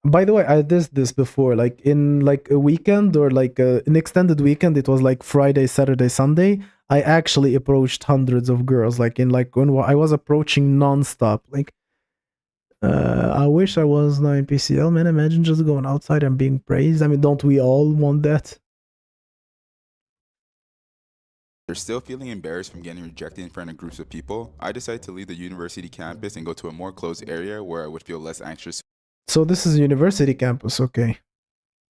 By the way, I did this before, like in like a weekend or like an extended weekend. It was like Friday, Saturday, Sunday. I actually approached hundreds of girls, like in like when I was approaching nonstop. Like, I wish I was now in PCL, man. Imagine just going outside and being praised. I mean, don't we all want that? They're still feeling embarrassed from getting rejected in front of groups of people. I decided to leave the university campus and go to a more closed area where I would feel less anxious So this is university campus, okay.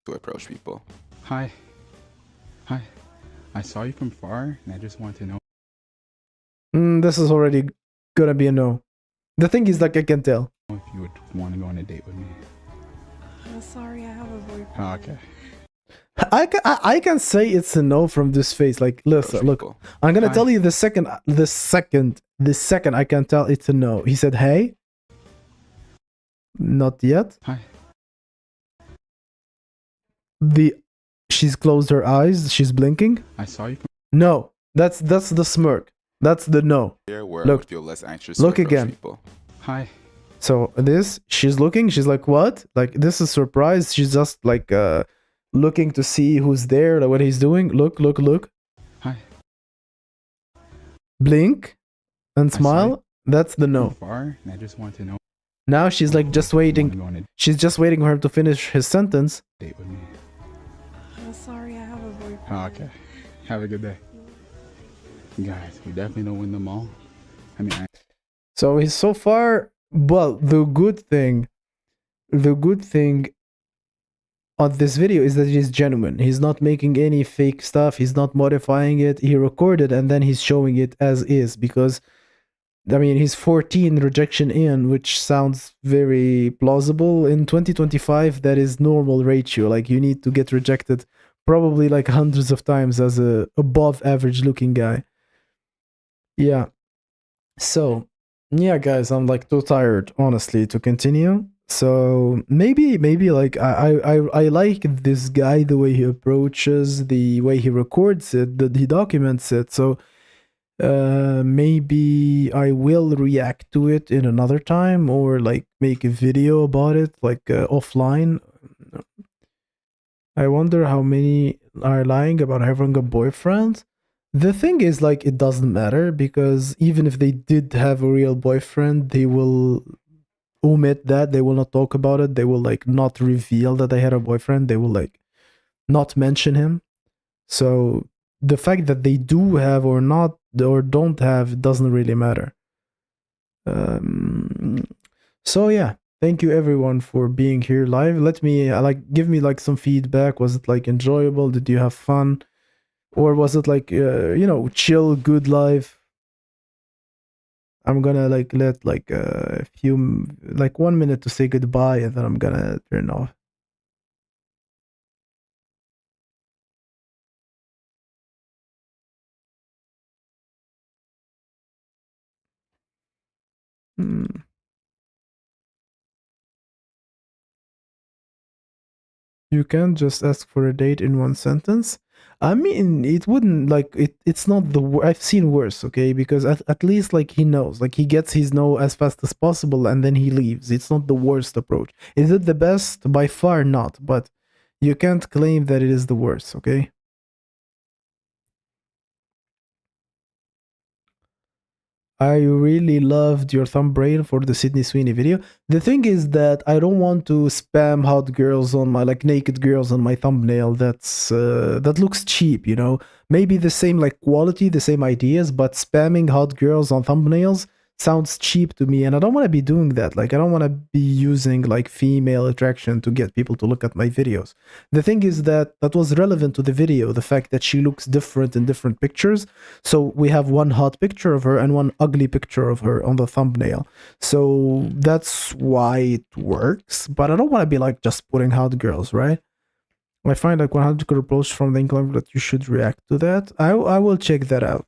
to approach people. Hi. Hi. I saw you from far, and I just want to know This is already gonna be a no. The thing is, like, I can tell. if you would want to go on a date with me. I'm sorry, I have a boyfriend. Oh, okay. I can say it's a no from this face. Like, listen, Approach look, people. I'm gonna Hi. tell you the second I can tell it's a no. He said, "Hey." Not yet. Hi. She's closed her eyes. She's blinking. I saw you from No, that's the smirk. That's the no. Area where Look. I would feel less anxious Look to approach again. people. Hi. So she's looking. She's like, what? Like, this is surprise. She's just like looking to see who's there, like what he's doing. Look. Hi. Blink and I saw smile. That's the From no. far, and I just want to know Now she's like just if you want waiting. to go on a She's just waiting for him to finish his sentence. date with me. I'm sorry, I have a boyfriend. Oh, okay. Have a good day. Guys, we definitely don't win them all. I mean, So he's so far. Well, the good thing on this video is that he's genuine. He's not making any fake stuff. He's not modifying it. He recorded and then he's showing it as is, because I mean, he's 14 rejection in, which sounds very plausible. In 2025, that is normal ratio. Like, you need to get rejected probably like hundreds of times as a above average looking guy. Yeah. So, yeah, guys, I'm like too tired, honestly, to continue. So maybe like I like this guy, the way he approaches, the way he records it, that he documents it. So maybe I will react to it in another time, or like make a video about it, like offline. I wonder how many are lying about having a boyfriend. The thing is, like, it doesn't matter, because even if they did have a real boyfriend, they will omit that. They will not talk about it. They will, like, not reveal that they had a boyfriend. They will, like, not mention him. So the fact that they do have or not or don't have doesn't really matter. So yeah, thank you everyone for being here live. Let me give me like some feedback. Was it like enjoyable? Did you have fun, or was it like chill, good live? I'm gonna like let like a few 1 minute to say goodbye, and then I'm gonna turn off. You can't just ask for a date in one sentence. I mean, it wouldn't like it. It's not the I've seen worse, okay? Because at least like he knows, like he gets his no as fast as possible, and then he leaves. It's not the worst approach. Is it the best? By far not. But you can't claim that it is the worst, okay? I really loved your thumbnail for the Sydney Sweeney video. The thing is that I don't want to spam hot girls on my naked girls on my thumbnail. That looks cheap, you know. Maybe the same like quality, the same ideas, but spamming hot girls on thumbnails sounds cheap to me, and I don't want to be doing that. Like, I don't want to be using like female attraction to get people to look at my videos. The thing is that was relevant to the video, the fact that she looks different in different pictures. So we have one hot picture of her and one ugly picture of her on the thumbnail. So that's why it works, but I don't want to be like just putting hot girls, right? I find like 100 good approach from the England that you should react to that. I will check that out.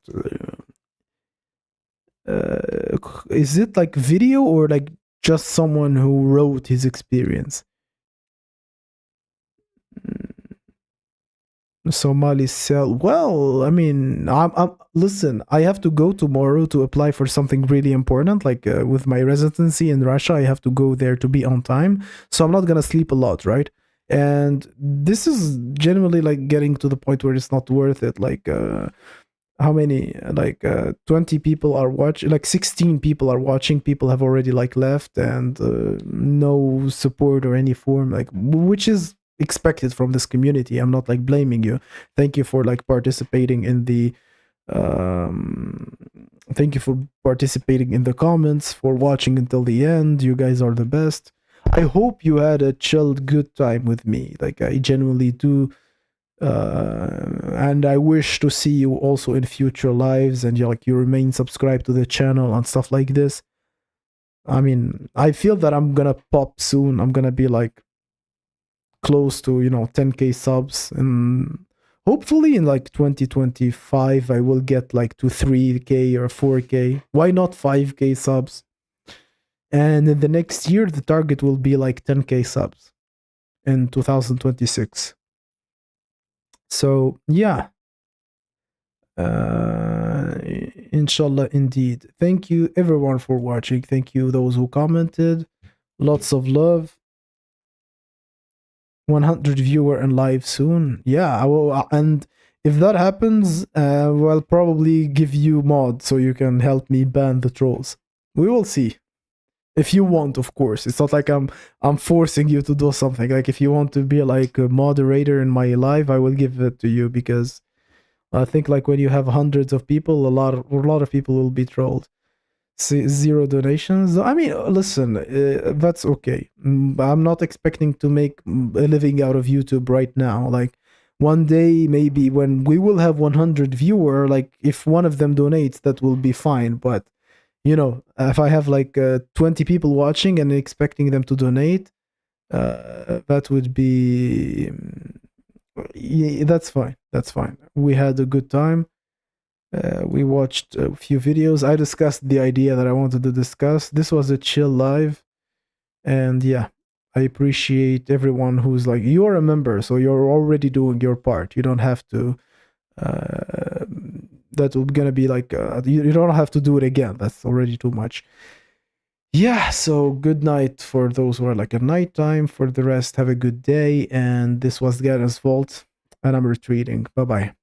Is it like video or like just someone who wrote his experience? Somali cell. Well, I mean, I'm listen. I have to go tomorrow to apply for something really important, like with my residency in Russia. I have to go there to be on time, so I'm not gonna sleep a lot, right? And this is generally like getting to the point where it's not worth it. Like, how many? Like 20 people are watching. Like 16 people are watching. People have already like left, and no support or any form, like, which is expected from this community. I'm not like blaming you. Thank you for like participating in the thank you for participating in the comments, for watching until the end. You guys are the best. I hope you had a chilled good time with me. Like, I genuinely do. And I wish to see you also in future lives, and you remain subscribed to the channel and stuff like this. I mean, I feel that I'm gonna pop soon. I'm gonna be like close to 10k subs, and hopefully in like 2025 I will get like to 3k or 4k. Why not 5k subs? And in the next year the target will be like 10k subs in 2026. So yeah, inshallah, indeed. Thank you everyone for watching. Thank you those who commented. Lots of love. 100 viewer and live soon. Yeah, I will, and if that happens, we'll probably give you mod so you can help me ban the trolls. We will see. If you want, of course. It's not like I'm forcing you to do something. Like, if you want to be like a moderator in my live, I will give it to you, because I think like when you have hundreds of people, a lot of people will be trolled. Zero donations. I mean, listen, that's okay. I'm not expecting to make a living out of YouTube right now. Like, one day, maybe when we will have 100 viewer, like if one of them donates, that will be fine. But if I have like 20 people watching and expecting them to donate, that would be that's fine. That's fine. We had a good time. We watched a few videos. I discussed the idea that I wanted to discuss. This was a chill live. And yeah, I appreciate everyone who's like, you're a member, so you're already doing your part. You don't have to, that would gonna be like, you don't have to do it again. That's already too much. yeah, so good night for those who are like at nighttime. For the rest, have a good day. And this was Gara's fault, and I'm retreating. Bye bye.